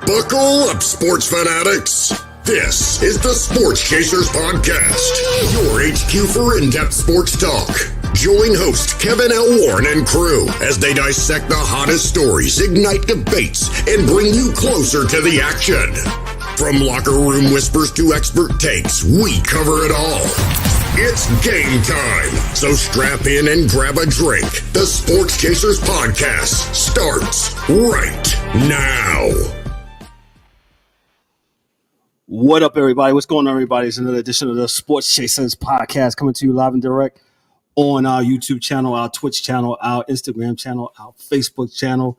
Buckle up, sports fanatics. This is the Sports Chasers Podcast, your HQ for in-depth sports talk. Join host Kevin L. Warren and crew as they dissect the hottest stories, ignite debates, and bring you closer to the action. From locker room whispers to expert takes, we cover it all. It's game time, so strap in and grab a drink. The Sports Chasers Podcast starts right now. What up, everybody? What's going on, everybody? It's another edition of the Sports Chasers Podcast coming to you live and direct on our YouTube channel, our Twitch channel, our Instagram channel, our Facebook channel.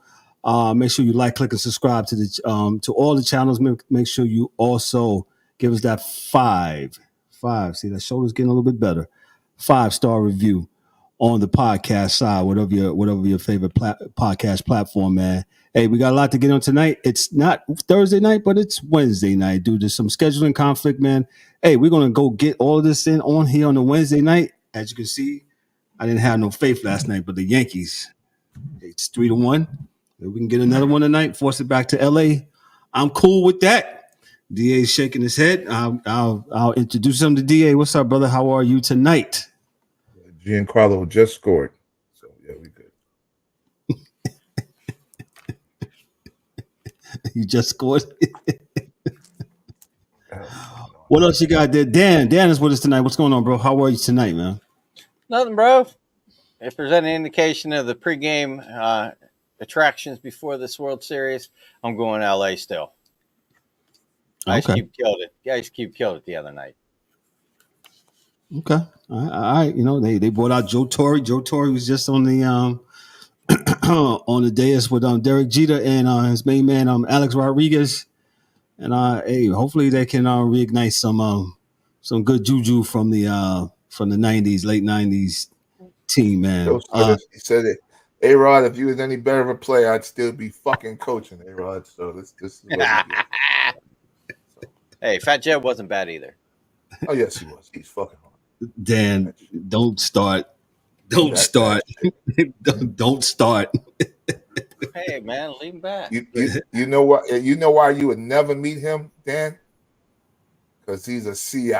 Make sure you like, click, and subscribe to the to all the channels. Make sure you also give us that five. See, that shoulder's getting a little bit better. 5-star review on the podcast side, whatever your favorite podcast platform, man. Hey, we got a lot to get on tonight. It's not Thursday night, but it's Wednesday night due to some scheduling conflict, man. Hey, we're going to go get all of this in on here on the Wednesday night. As you can see, I didn't have no faith last night, but the Yankees, it's 3-1. Maybe we can get another one tonight, force it back to L.A. I'm cool with that. DA's shaking his head. I'll introduce him to DA. What's up, brother? How are you tonight? Giancarlo just scored. So, yeah, we good. You just scored? What else you got there? Dan is with us tonight. What's going on, bro? How are you tonight, man? Nothing, bro. If there's any indication of the pregame attractions before this World Series, I'm going to LA still. Ice Cube killed it. Ice Cube killed it the other night. Okay. All right. You know, they brought out Joe Torre. Joe Torre was just on the on the dais with Derek Jeter and his main man Alex Rodriguez. And hey, hopefully they can reignite some good juju from the 90s, late 90s team, man. He said it. A-Rod, if you was any better of a player, I'd still be fucking coaching, A-Rod. So this is what Hey, Fat Jet wasn't bad either. Oh, yes, he was. He's fucking hard. Dan, don't start. Don't start. Don't start. Hey, man, leave him back. You know what? You know why you would never meet him, Dan? Because he's a CI.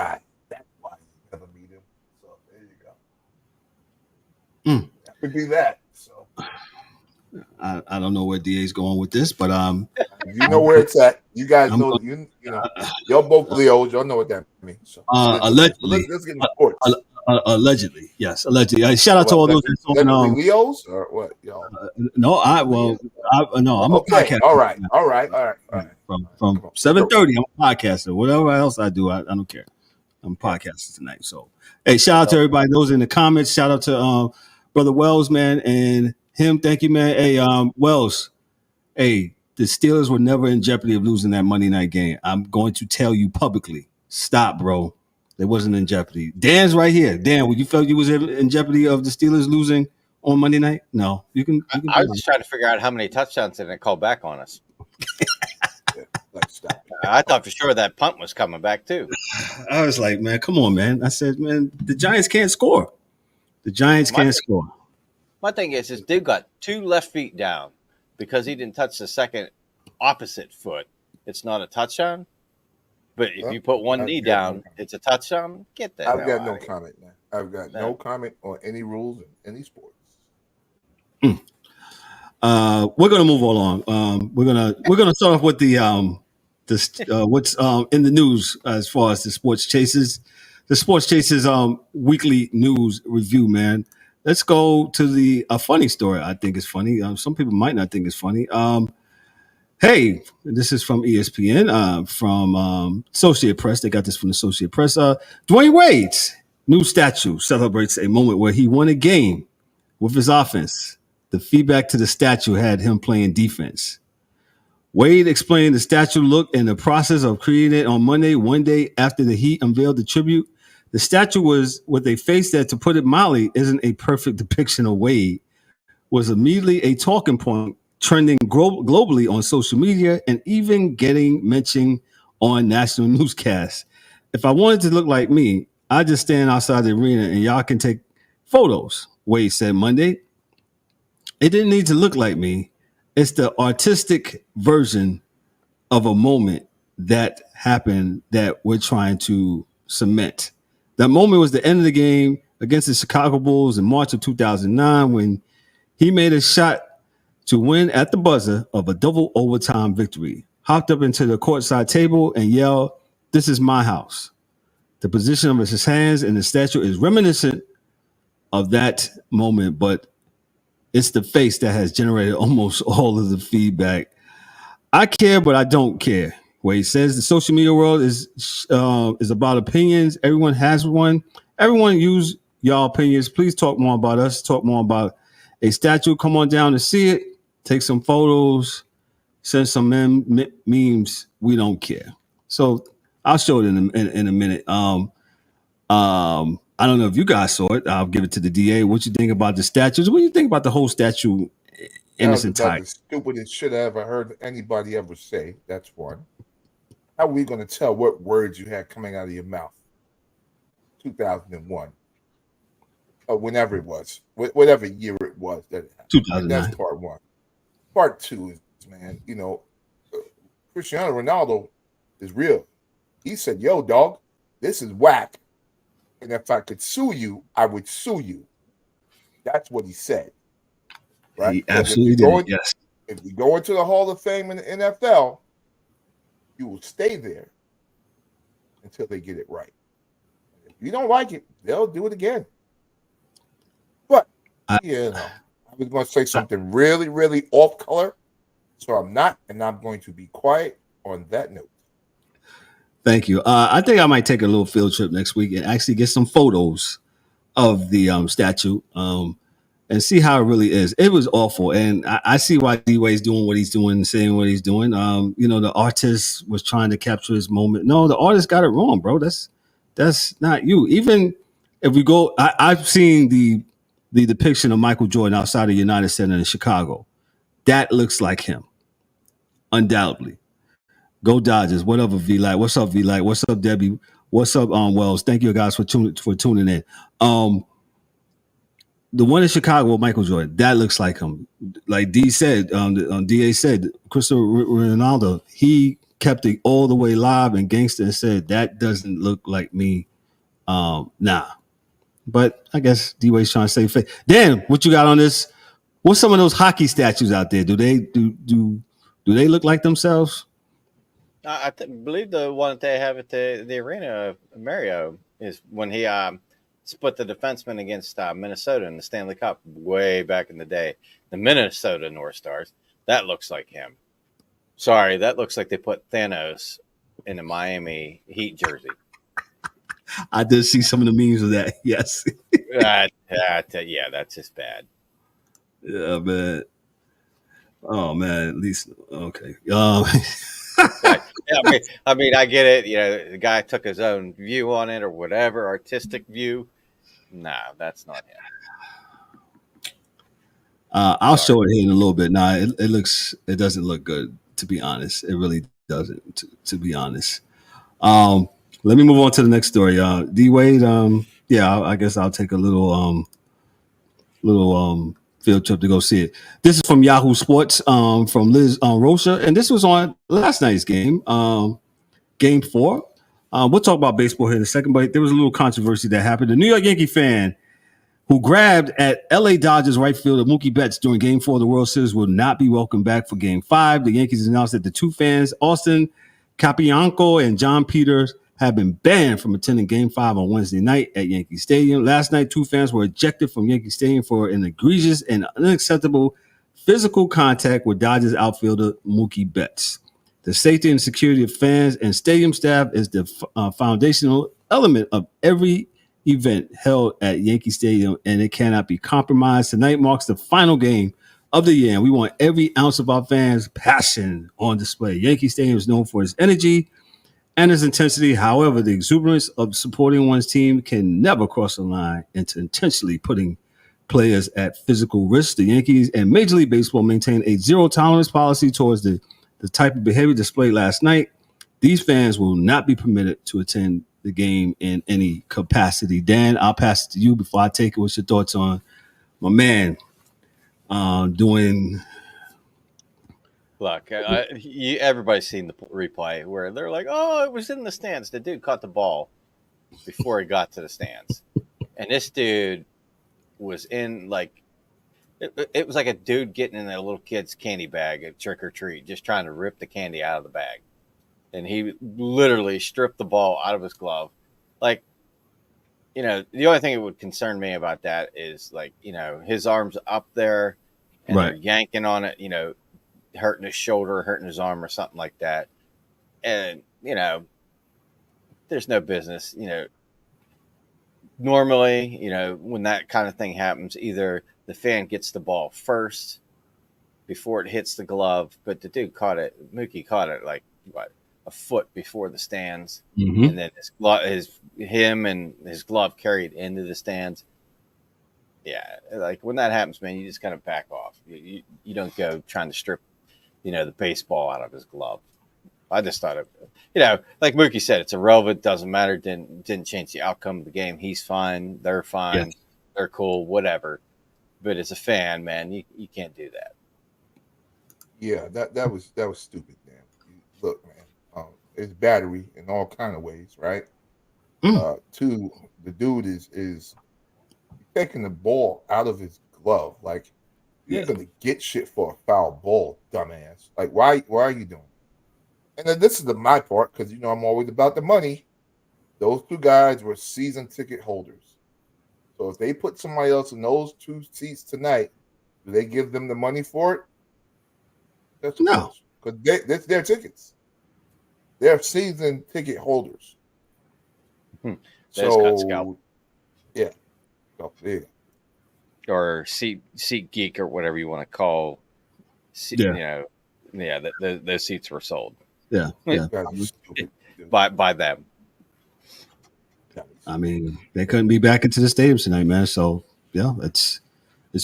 That's why you never meet him. So there you go. That would be that. So I don't know where DA's going with this, but you know where it's at. You guys know you know y'all both Leos. Y'all know what that means. So, allegedly, let's get into sports. Allegedly, yes, allegedly. Shout out to all those Leos or what, y'all? No, I'm okay. a podcaster. All right. From 7:30, I'm a podcaster. Whatever else I do, I don't care. I'm podcasting tonight. So, hey, shout out to everybody. Those in the comments. Shout out to Brother Wells, man, and him. Thank you, man. Hey, Wells. Hey, the Steelers were never in jeopardy of losing that Monday night game. I'm going to tell you publicly. Stop, bro. They wasn't in jeopardy. Dan's right here. Dan, would you felt you was in jeopardy of the Steelers losing on Monday night? No. You can I was just trying to figure out how many touchdowns did it call back on us. I thought for sure that punt was coming back too. I was like, man, come on, man. I said, man, the Giants can't score. The Giants can't score. My thing is this dude got 2 left feet down because he didn't touch the second opposite foot. It's not a touchdown. But if you put one knee down, it's a touchdown. Get that. I've got no comment, man. I've got no comment on any rules in any sports. We're gonna move along. We're gonna start off with the what's in the news as far as the Sports Chasers. The Sports Chasers weekly news review, man. Let's go to a funny story. I think it's funny. Some people might not think it's funny. Hey, this is from ESPN, from Associated Press. They got this from the Associated Press. Dwayne Wade's new statue celebrates a moment where he won a game with his offense. The feedback to the statue had him playing defense. Wade explained the statue look and the process of creating it on Monday, one day after the Heat unveiled the tribute. The statue was with a face that, to put it mildly, isn't a perfect depiction of Wade, was immediately a talking point, trending globally on social media and even getting mentioned on national newscasts. If I wanted to look like me, I'd just stand outside the arena and y'all can take photos, Wade said Monday. It didn't need to look like me. It's the artistic version of a moment that happened that we're trying to cement. That moment was the end of the game against the Chicago Bulls in March of 2009 when he made a shot to win at the buzzer of a double overtime victory, hopped up into the courtside table and yelled, "This is my house." The position of his hands and the statue is reminiscent of that moment, but it's the face that has generated almost all of the feedback. I care, but I don't care. Where he says the social media world is about opinions. Everyone has one. Everyone use y'all opinions. Please talk more about us. Talk more about a statue. Come on down to see it. Take some photos. Send some memes. We don't care. So I'll show it in a minute. I don't know if you guys saw it. I'll give it to the DA. What you think about the statues? What do you think about the whole statue in its entirety? The stupidest shit I ever heard anybody ever say. That's one. How are we going to tell what words you had coming out of your mouth? 2001. Or whenever it was. Whatever year it was that it happened. 2009. That's part one. Part two is, man, Cristiano Ronaldo is real. He said, "Yo, dog, this is whack. And if I could sue you, I would sue you." That's what he said. Right? He absolutely did. Yes. If you go into the Hall of Fame in the NFL, you will stay there until they get it right. If you don't like it, they'll do it again. But I was going to say something really, really off color, so I'm not, and I'm going to be quiet on that note. Thank you. I think I might take a little field trip next week and actually get some photos of the statue and see how it really is. It was awful, and I see why D-Wade's doing what he's doing and saying what he's doing. The artist was trying to capture his moment. No, the artist got it wrong, bro. That's not you. Even if we go, I've seen the depiction of Michael Jordan outside of United Center in Chicago. That looks like him, undoubtedly. Go Dodgers. Whatever, V-Light. What's up, V-Light? What's up, Debbie? What's up, Wells? Thank you guys for tuning in. The one in Chicago, Michael Jordan, that looks like him. Like D said, DA said, Cristiano Ronaldo, he kept it all the way live and gangster and said, that doesn't look like me. Nah. But I guess D-Wade's trying to save face. Dan, what you got on this? What's some of those hockey statues out there? Do they look like themselves? I believe the one that they have at the arena, Mario, is when he split the defenseman against Minnesota in the Stanley Cup way back in the day. The Minnesota North Stars. That looks like him. Sorry, that looks like they put Thanos in a Miami Heat jersey. I did see some of the memes of that. Yes. Yeah, that's just bad. Yeah, man. Oh man, at least okay. I mean, I get it. The guy took his own view on it or whatever, artistic view. No, that's not him. I'll show it here in a little bit. Nah, it doesn't look good, to be honest. It really doesn't, to be honest. Let me move on to the next story. D Wade. I guess I'll take a little field trip to go see it. This is from Yahoo Sports, from Liz Rocha, and this was on last night's game, Game 4. We'll talk about baseball here in a second, but there was a little controversy that happened. The New York Yankee fan who grabbed at LA Dodgers right fielder Mookie Betts during Game 4 of the World Series will not be welcomed back for Game 5. The Yankees announced that the two fans, Austin Capianco and John Peters, have been banned from attending Game 5 on Wednesday night at Yankee Stadium. Last night, two fans were ejected from Yankee Stadium for an egregious and unacceptable physical contact with Dodgers outfielder Mookie Betts. The safety and security of fans and stadium staff is the foundational element of every event held at Yankee Stadium, and it cannot be compromised. Tonight marks the final game of the year, and we want every ounce of our fans' passion on display. Yankee Stadium is known for its energy and its intensity. However, the exuberance of supporting one's team can never cross the line into intentionally putting players at physical risk. The Yankees and Major League Baseball maintain a zero-tolerance policy towards the type of behavior displayed last night. These fans will not be permitted to attend the game in any capacity. Dan, I'll pass it to you before I take it. What's your thoughts on my man doing Look, everybody's seen the replay where they're like, "Oh, it was in the stands." The dude caught the ball before he got to the stands, and this dude was in like it was like a dude getting in a little kid's candy bag at trick or treat, just trying to rip the candy out of the bag, and he literally stripped the ball out of his glove. Like, the only thing that would concern me about that is like, his arm's up there, and Right. they're yanking on it, hurting his shoulder, hurting his arm, or something like that. And, there's no business, normally, when that kind of thing happens, either the fan gets the ball first before it hits the glove, but the dude Mookie caught it like what, a foot before the stands, and then him and his glove carried into the stands. Yeah, like when that happens, man, you just kind of back off. You don't go trying to strip, the baseball out of his glove. I just thought like Mookie said, it's irrelevant, doesn't matter, didn't change the outcome of the game. He's fine, they're fine, Yes. They're cool, whatever. But as a fan, man, you can't do that. Yeah, that was stupid, man. Look, man, it's battery in all kind of ways, right? Two, the dude is taking the ball out of his glove. Like, you're gonna get shit for a foul ball, dumbass. Like, why are you doing? And then this is my part, because I'm always about the money. Those two guys were season ticket holders. So if they put somebody else in those two seats tonight, do they give them the money for it? That's No, because that's their tickets. They're season ticket holders. So, yeah. So, there you go. Or seat geek or whatever you want to call. Those seats were sold. Yeah. by them. I mean, they couldn't be back into the stadium tonight, man. So yeah, it's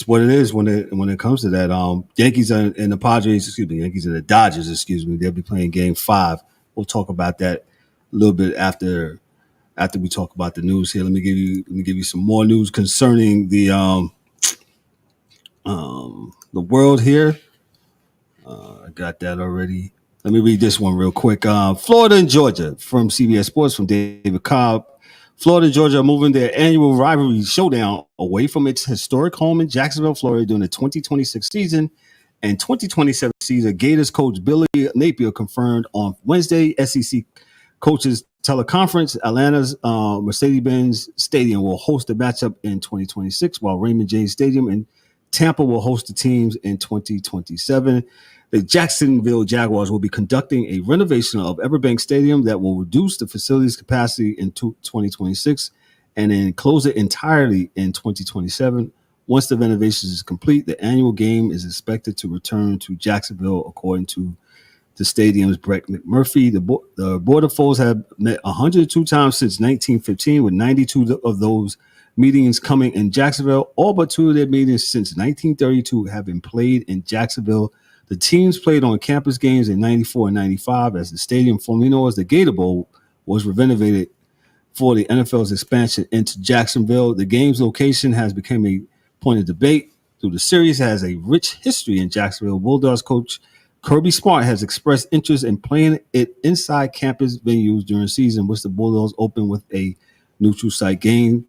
what it is when it comes to that. Yankees and the Padres, Yankees and the Dodgers, they'll be playing Game 5. We'll talk about that a little bit after we talk about the news here. Let me give you some more news concerning the world here. I got that already. Let me read this one real quick. Florida and Georgia from CBS Sports from David Cobb. Florida and Georgia are moving their annual rivalry showdown away from its historic home in Jacksonville, Florida during the 2026 season and 2027 season. Gators coach Billy Napier confirmed on Wednesday SEC coaches teleconference Atlanta's Mercedes-Benz Stadium will host the matchup in 2026, while Raymond James Stadium in Tampa will host the teams in 2027. The Jacksonville Jaguars will be conducting a renovation of Everbank Stadium that will reduce the facility's capacity in 2026 and then close it entirely in 2027. Once the renovation is complete, the annual game is expected to return to Jacksonville, according to the stadium's Brett McMurphy. The Border Foes have met 102 times since 1915, with 92 of those meetings coming in Jacksonville. All but 2 of their meetings since 1932 have been played in Jacksonville. The teams played on campus games in 94 and 95 as the stadium formerly known as the Gator Bowl was renovated for the NFL's expansion into Jacksonville. The game's location has become a point of debate through the series, has a rich history in Jacksonville. Bulldogs coach Kirby Smart has expressed interest in playing it inside campus venues during the season, which the Bulldogs open with a neutral site game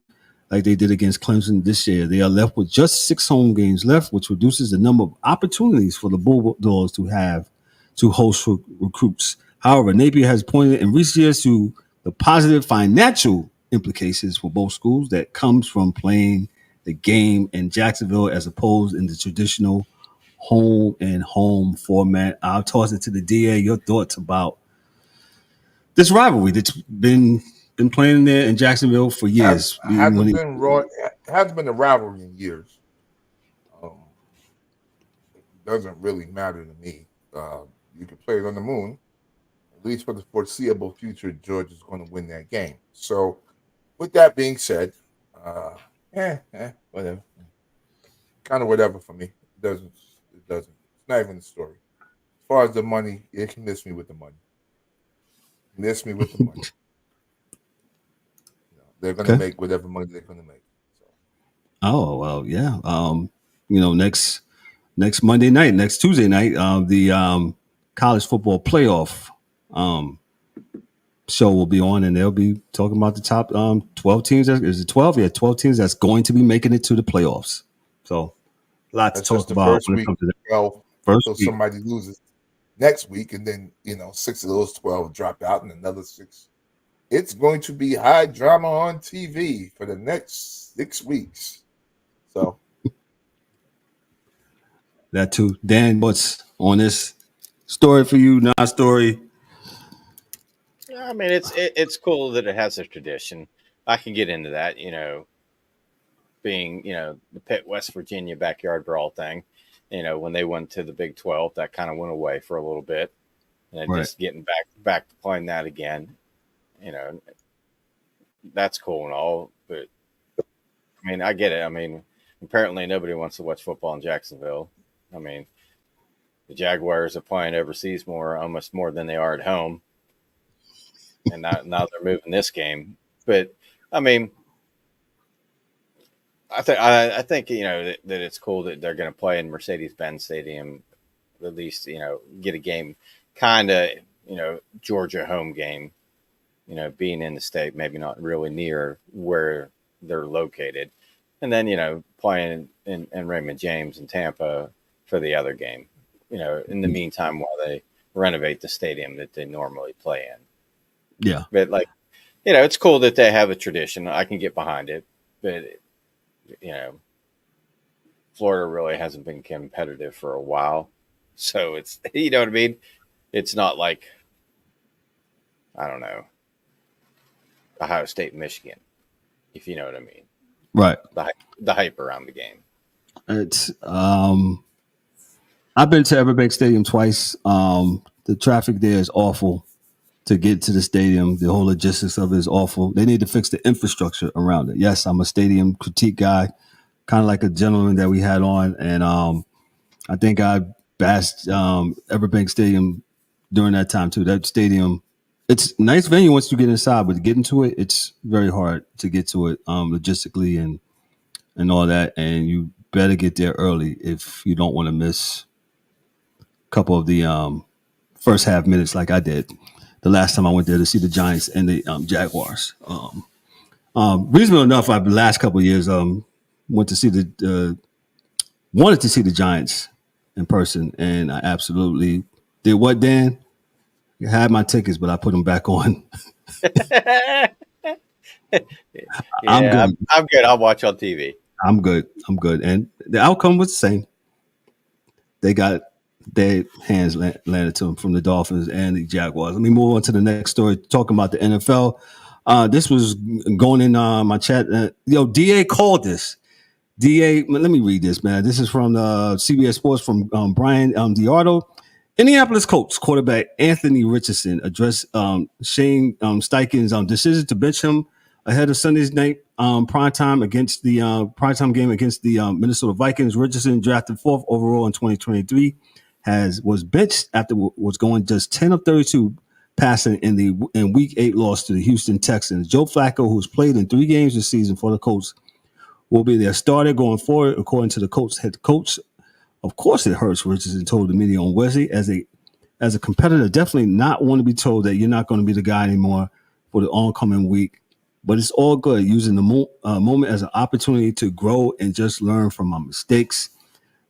like they did against Clemson this year. They are left with just 6 home games left, which reduces the number of opportunities for the Bulldogs to have to host recruits. However, Napier has pointed in recent years to the positive financial implications for both schools that comes from playing the game in Jacksonville as opposed in the traditional home and home format. I'll toss it to the DA. Your thoughts about this rivalry that's been playing there in Jacksonville for years. Hasn't been a rivalry in years. It doesn't really matter to me. You can play it on the moon. At least for the foreseeable future, Georgia is going to win that game. So, with that being said, whatever. Kind of whatever for me. It doesn't. It's not even the story. As far as the money, it can miss me with the money. They're going to make whatever money they're going to make. So. Oh, well, yeah. next Monday night, next Tuesday night, the college football playoff show will be on, and they'll be talking about the top 12 teams. Is it 12? Yeah, 12 teams that's going to be making it to the playoffs. So a lot to talk about when it comes to that. 12, First so week. somebody loses next week, and then 6 of those 12 drop out, and another 6. It's going to be high drama on TV for the next 6 weeks. So that too. Dan, what's on this story for you? Not story. I mean, it's cool that it has a tradition. I can get into that, being the Pitt, West Virginia backyard brawl thing. When they went to the Big 12, that kind of went away for a little bit, and then just getting back to playing that again. That's cool and all, but I mean, I get it. I mean, apparently nobody wants to watch football in Jacksonville. I mean, the Jaguars are playing overseas almost more than they are at home. And now they're moving this game. But I mean, I think that it's cool that they're going to play in Mercedes-Benz Stadium, at least get a game, kind of Georgia home game. Being in the state, maybe not really near where they're located, and then playing in Raymond James in Tampa for the other game. In the meantime, while they renovate the stadium that they normally play in. Yeah, but it's cool that they have a tradition. I can get behind it, but Florida really hasn't been competitive for a while, so it's what I mean. It's not like I don't know Ohio State, Michigan, if you know what I mean. Right. The hype around the game. It's I've been to Everbank Stadium twice. The traffic there is awful. To get to the stadium, the whole logistics of it is awful. They need to fix the infrastructure around it. Yes, I'm a stadium critique guy, kind of like a gentleman that we had on, and I think I bashed Everbank Stadium during that time too. That stadium, it's a nice venue once you get inside, but to get into it, it's very hard to get to it logistically and all that. And you better get there early if you don't want to miss a couple of the first half minutes like I did the last time I went there to see the Giants and the Jaguars. Reasonable enough, the last couple of years wanted to see the Giants in person, and I absolutely did. What, Dan? I had my tickets, but I put them back on. I'm good. I'll watch on TV. I'm good, and the outcome was the same. They got their hands landed to them from the Dolphins and the Jaguars. Let me move on to the next story, talking about the NFL. This was going in my chat. DA called this. DA, let me read this, man. This is from CBS Sports from Brian Diardo. Indianapolis Colts quarterback Anthony Richardson addressed Shane Steichen's decision to bench him ahead of Sunday's night primetime game against the Minnesota Vikings. Richardson, drafted 4th overall in 2023, was benched after was going just 10 of 32 passing in Week 8 loss to the Houston Texans. Joe Flacco, who's played in 3 games this season for the Colts, will be their starter going forward, according to the Colts head coach. Of course, it hurts, Richardson told the media on Wednesday. As a competitor, definitely not want to be told that you're not going to be the guy anymore for the oncoming week. But it's all good, using the moment as an opportunity to grow and just learn from my mistakes.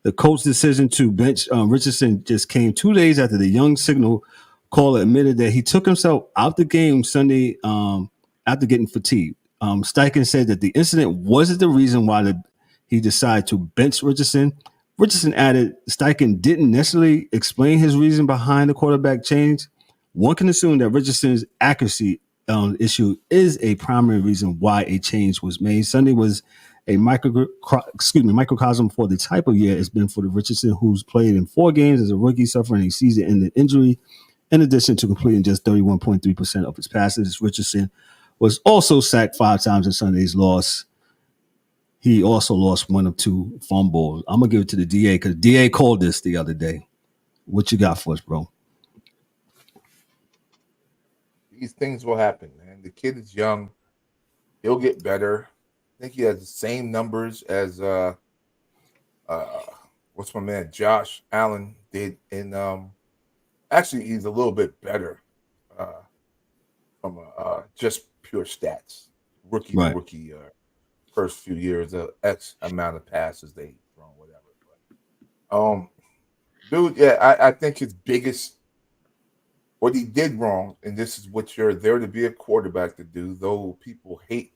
The Colts' decision to bench Richardson just came 2 days after the young signal caller admitted that he took himself out the game Sunday after getting fatigued. Steichen said that the incident wasn't the reason why he decided to bench Richardson. Richardson added Steichen didn't necessarily explain his reason behind the quarterback change. One can assume that Richardson's accuracy issue is a primary reason why a change was made. Sunday was a microcosm for the type of year it's been for the Richardson, who's played in 4 games as a rookie, suffering a season-ending injury. In addition to completing just 31.3% of his passes, Richardson was also sacked 5 times in Sunday's loss. He also lost 1 of 2 fumbles. I'm going to give it to the DA because DA called this the other day. What you got for us, bro? These things will happen, man. The kid is young. He'll get better. I think he has the same numbers as what's my man Josh Allen did in actually he's a little bit better from just pure stats, rookie to Right. rookie. First few years, X amount of passes they thrown, whatever. But, dude, yeah, I think his biggest what he did wrong, and this is what you're there to be a quarterback to do, though people hate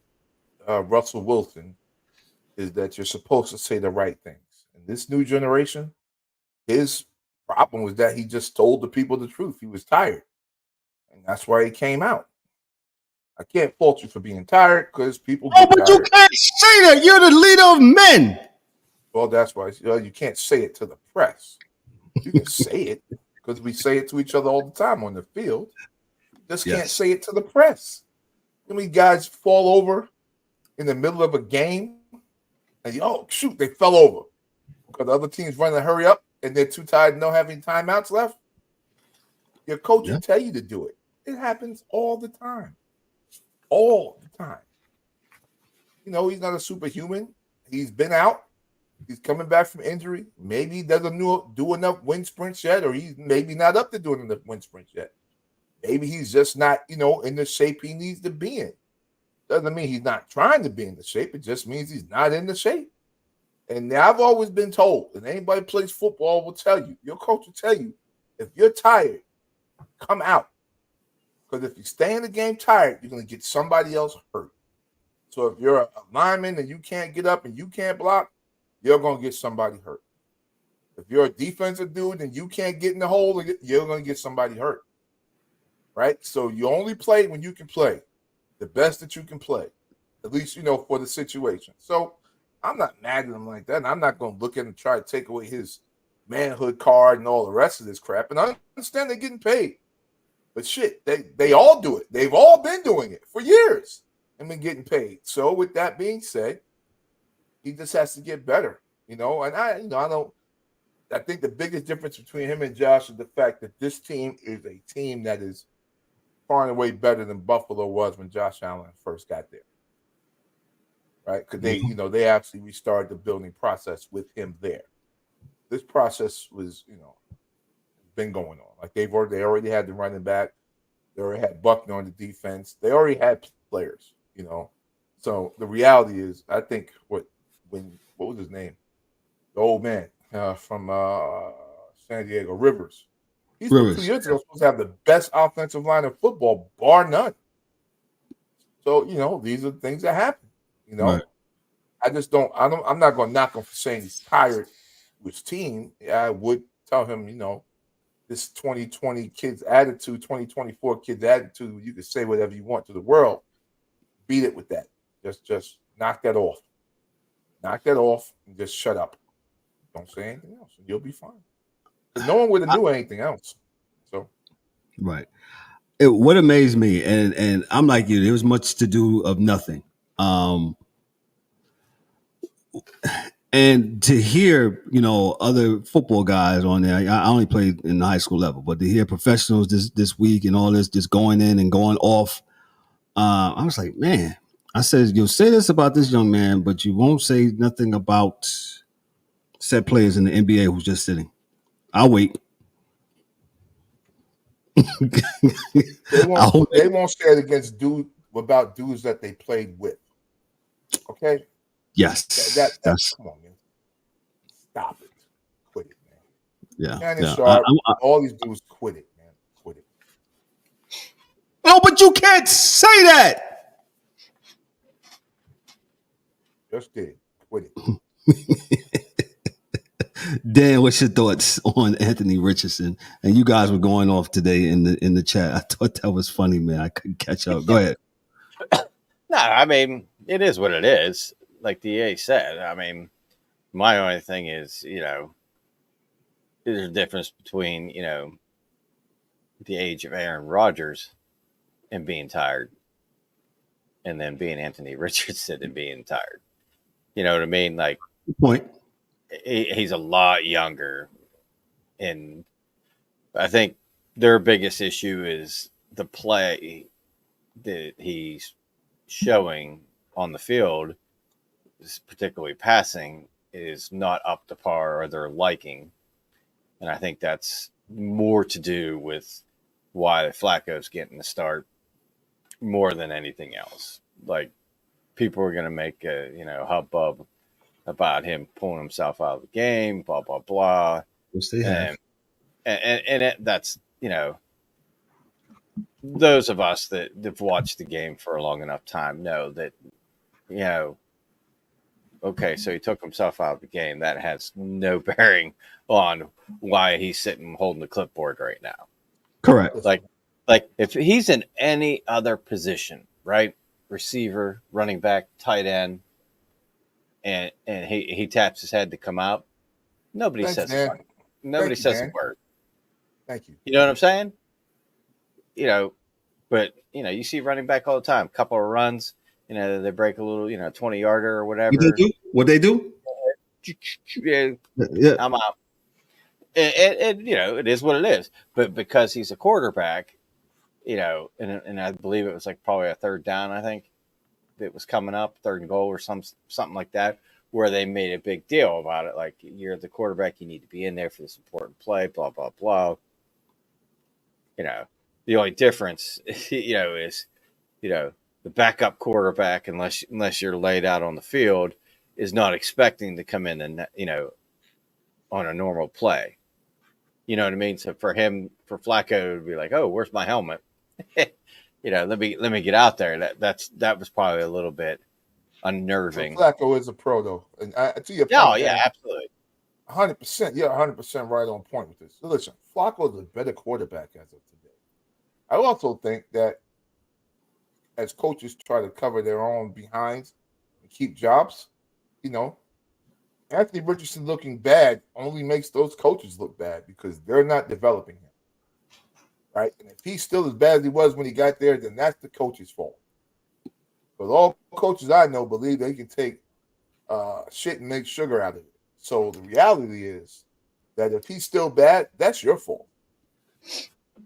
Russell Wilson, is that you're supposed to say the right things. And this new generation, his problem was that he just told the people the truth. He was tired. And that's why he came out. I can't fault you for being tired because people Oh, get but you tired. can't say that. You're the leader of men. Well, that's why you can't say it to the press. You can say it because we say it to each other all the time on the field. You just can't Yes. say it to the press. How many guys fall over in the middle of a game and shoot, they fell over because the other team's running to hurry up and they're too tired and don't have any timeouts left? Your coach will tell you to do it. It happens all the time. All the time. He's not a superhuman. He's been out. He's coming back from injury. Maybe he doesn't do enough wind sprints yet, or he's maybe not up to doing enough wind sprints yet. Maybe he's just not, in the shape he needs to be in. Doesn't mean he's not trying to be in the shape. It just means he's not in the shape. And I've always been told, and anybody who plays football will tell you, your coach will tell you, if you're tired, come out. Because if you stay in the game tired, you're going to get somebody else hurt. So if you're a lineman and you can't get up and you can't block, you're going to get somebody hurt. If you're a defensive dude and you can't get in the hole, you're going to get somebody hurt. Right? So you only play when you can play. The best that you can play. At least, for the situation. So I'm not mad at him like that. And I'm not going to look at him and try to take away his manhood card and all the rest of this crap. And I understand they're getting paid. But shit, they all do it. They've all been doing it for years and been getting paid. So with that being said, he just has to get better, and I think the biggest difference between him and Josh is the fact that this team is a team that is far and away better than Buffalo was when Josh Allen first got there. Right? Because they actually restarted the building process with him there. This process was, been going on. Like they already had the running back. They already had Buckner on the defense. They already had players, So the reality is, I think what was his name? The old man from San Diego, Rivers. He's 2 years ago supposed to have the best offensive line of football, bar none. So, these are things that happen. Right. I'm not going to knock him for saying he's tired with his team. I would tell him, this 2020 kids attitude, 2024 kids attitude, you can say whatever you want to the world. Beat it with that. Just knock that off. Knock that off and just shut up. Don't say anything else, and you'll be fine. No one would have knew anything else. So, right. What amazed me, and I'm like you, there was much to do of nothing. And to hear, other football guys on there, I only played in the high school level, but to hear professionals this week and all this just going in and going off, I was like, man, I said, you'll say this about this young man, but you won't say nothing about set players in the NBA who's just sitting. I'll wait. They won't say it against about dudes that they played with. Okay? Yes. That's come on, man. Stop it. Quit it, man. Yeah. Sharp, all these dudes quit it, man. Quit it. No, but you can't say that. Just did. Quit it. Dan, what's your thoughts on Anthony Richardson? And you guys were going off today in the chat. I thought that was funny, man. I couldn't catch up. Go ahead. No, I mean, it is what it is. Like DA said, I mean, my only thing is, there's a difference between, the age of Aaron Rodgers and being tired, and then being Anthony Richardson and being tired. You know what I mean? Like, good point. He's a lot younger, and I think their biggest issue is the play that he's showing on the field, particularly passing, is not up to par or their liking. And I think that's more to do with why Flacco's getting the start more than anything else. Like, people are going to make a, hubbub about him pulling himself out of the game, blah, blah, blah. Which they have. And that's, those of us that have watched the game for a long enough time know that, okay, so he took himself out of the game. That has no bearing on why he's sitting holding the clipboard right now. Correct. Like if he's in any other position, right? Receiver, running back, tight end, and he taps his head to come out, nobody says a word. Thank you. You know what I'm saying? But you see running back all the time. Couple of runs, they break a little, 20-yarder or whatever. What they do? Yeah. I'm out. It is what it is. But because he's a quarterback, and I believe it was like probably a third down, I think, that was coming up, 3rd and goal or something like that, where they made a big deal about it. Like, you're the quarterback, you need to be in there for this important play, blah, blah, blah. The only difference, is, the backup quarterback, unless you're laid out on the field, is not expecting to come in and, on a normal play. You know what I mean? So for Flacco to be like, oh, where's my helmet? Let me get out there. That was probably a little bit unnerving. Flacco is a pro, though. And to your point, absolutely. 100%. You're 100% right on point with this. So listen, Flacco is a better quarterback as of today. I also think that as coaches try to cover their own behinds and keep jobs, Anthony Richardson looking bad only makes those coaches look bad because they're not developing him. Right? And if he's still as bad as he was when he got there, then that's the coach's fault. But all coaches I know believe they can take shit and make sugar out of it. So the reality is that if he's still bad, that's your fault.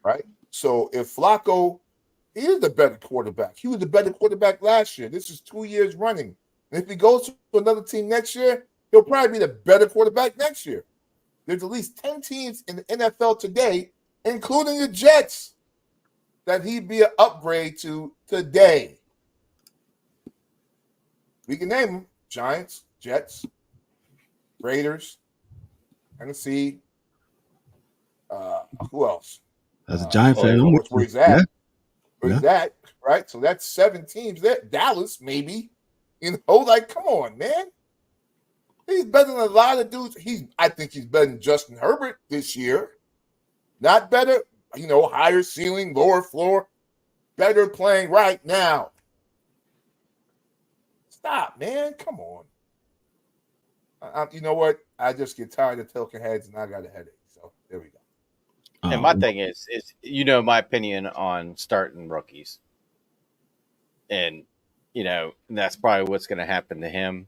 Right? So if Flacco, he is the better quarterback. He was the better quarterback last year. This is 2 years running. And if he goes to another team next year, he'll probably be the better quarterback next year. There's at least 10 teams in the NFL today, including the Jets, that he'd be an upgrade to today. We can name them: Giants, Jets, Raiders, Tennessee. Who else? As a Giant fan, where he's at. Where he's at, right? So that's 7 teams there. Dallas, maybe. Come on, man. He's better than a lot of dudes. I think he's better than Justin Herbert this year. Not better, higher ceiling, lower floor. Better playing right now. Stop, man. Come on. You know what? I just get tired of talking heads, and I got a headache. So there we go. And my thing is my opinion on starting rookies. And, that's probably what's going to happen to him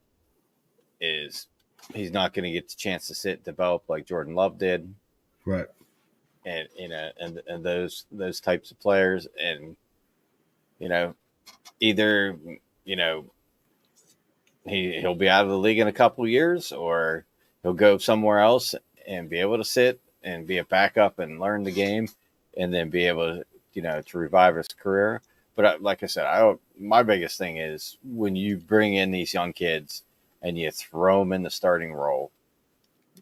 is he's not going to get the chance to sit and develop like Jordan Love did. Right. And, and those types of players. And, either, he'll be out of the league in a couple of years, or he'll go somewhere else and be able to sit and be a backup and learn the game, and then be able to, to revive his career. But like I said, my biggest thing is when you bring in these young kids and you throw them in the starting role,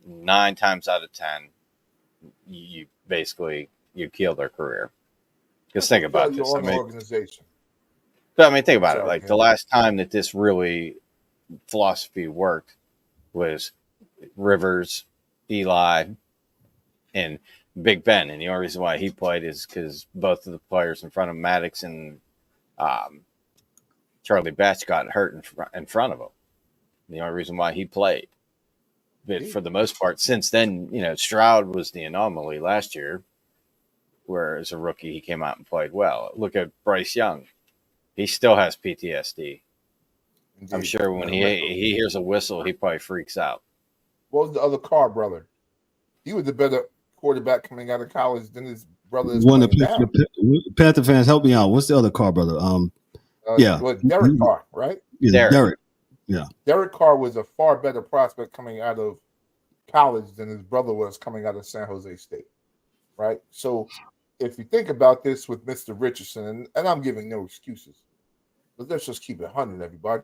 9 times out of 10, you basically kill their career. Because think about this. Organization. Think about it. Like the last time that this really philosophy worked was Rivers, Eli, and Big Ben. And the only reason why he played is because both of the players in front of Maddox and Charlie Batch got hurt in front of him. The only reason why he played. But for the most part, since then, Stroud was the anomaly last year, where as a rookie, he came out and played well. Look at Bryce Young. He still has PTSD. Indeed. I'm sure when he hears a whistle, he probably freaks out. What was the other Carr brother? He was the better quarterback coming out of college than his brother. One of the Panther fans, help me out. What's the other Carr brother? Derek Carr, right? Yeah, Derek. Yeah. Derek Carr was a far better prospect coming out of college than his brother was coming out of San Jose State, right? So if you think about this with Mr. Richardson, and I'm giving no excuses, but let's just keep it 100, everybody.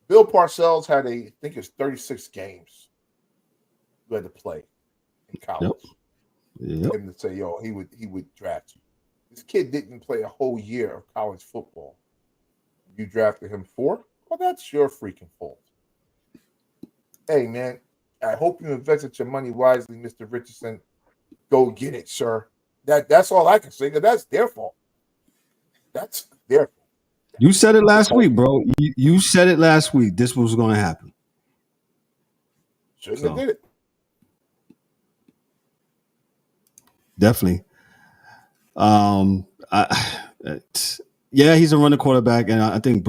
Bill Parcells had I think it's 36 games you had to play in college. Yep. Him to say, yo, he would draft you. This kid didn't play a whole year of college football. You drafted him for? Well, that's your freaking fault. Hey, man, I hope you invested your money wisely, Mr. Richardson. Go get it, sir. That's all I can say. That's their fault. That's their fault. You said it last week, bro. You said it last week. This was going to happen. Shouldn't have did it. Definitely. Yeah, he's a running quarterback, and I think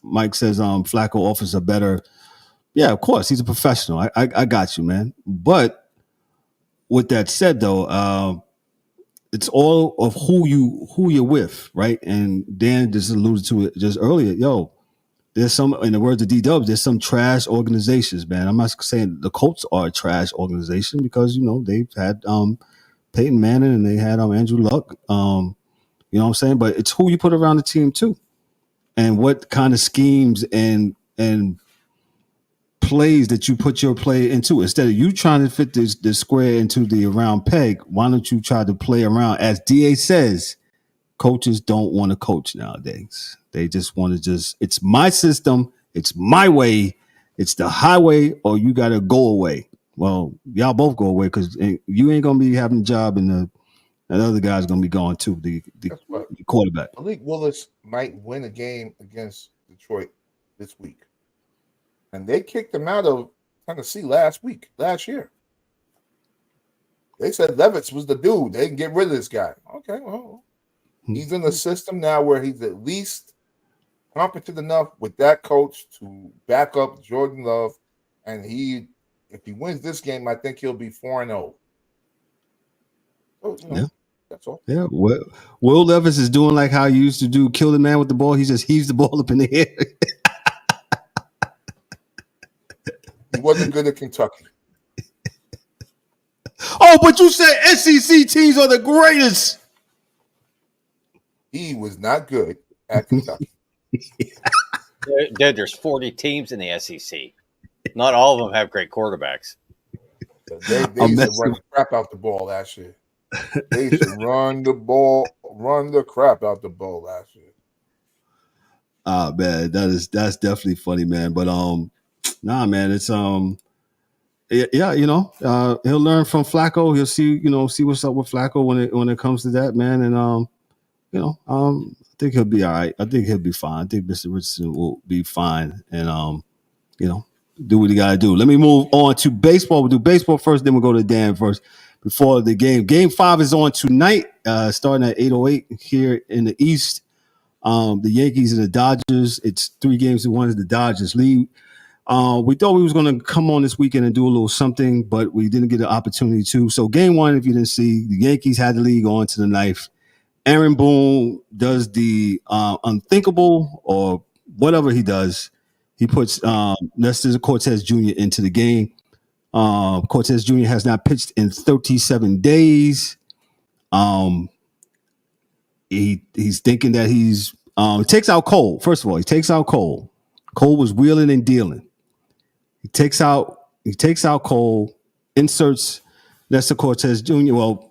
Mike says Flacco offers a better. Yeah, of course, he's a professional. I got you, man. But with that said, though, it's all of who you're with, right? And Dan just alluded to it just earlier. Yo, there's some, in the words of D-Dubs, there's some trash organizations, man. I'm not saying the Colts are a trash organization because they've had Peyton Manning and they had Andrew Luck. You know what I'm saying? But it's who you put around the team too, and what kind of schemes and plays that you put your play into. Instead of you trying to fit this square into the round peg, why don't you try to play around? As DA says, coaches don't want to coach nowadays. They just want to it's my system, it's my way, it's the highway, or you got to go away. Well, y'all both go away because you ain't gonna be having a job, and the other guy's gonna be gone too. The quarterback. Malik Willis might win a game against Detroit this week. And they kicked him out of Tennessee last year. They said Levitz was the dude. They can get rid of this guy. Okay, well, he's in the system now where he's at least competent enough with that coach to back up Jordan Love. And if he wins this game, I think he'll be 4-0. So, yeah. That's all. Yeah. Will Levis is doing like how he used to do, kill the man with the ball. He just heaves the ball up in the air. He wasn't good at Kentucky. Oh, but you said SEC teams are the greatest. He was not good at Kentucky. There's 40 teams in the SEC. Not all of them have great quarterbacks. They used to run the crap out the ball last year. They used to run the crap out the ball last year. Ah, man, that's definitely funny, man. But nah, man, it's yeah, he'll learn from Flacco. He'll see what's up with Flacco when it comes to that, man. And I think he'll be all right. I think he'll be fine. I think Mr. Richardson will be fine, and do what he got to do. Let me move on to baseball. We'll do baseball first, then we'll go to Dan first. Before the game, Game 5 is on tonight, starting at 8:08 here in the East. The Yankees and the Dodgers. It's 3-1 the Dodgers lead. We thought we was going to come on this weekend and do a little something, but we didn't get an opportunity to. So Game 1, if you didn't see, the Yankees had the lead going to the ninth. Aaron Boone does the unthinkable, or whatever he does. He puts Nestor Cortez Jr. into the game. Cortez Jr. has not pitched in 37 days. He's thinking that he takes out Cole. First of all, he takes out Cole. Cole was wheeling and dealing. He takes out Cole, inserts Nestor Cortez Jr. Well,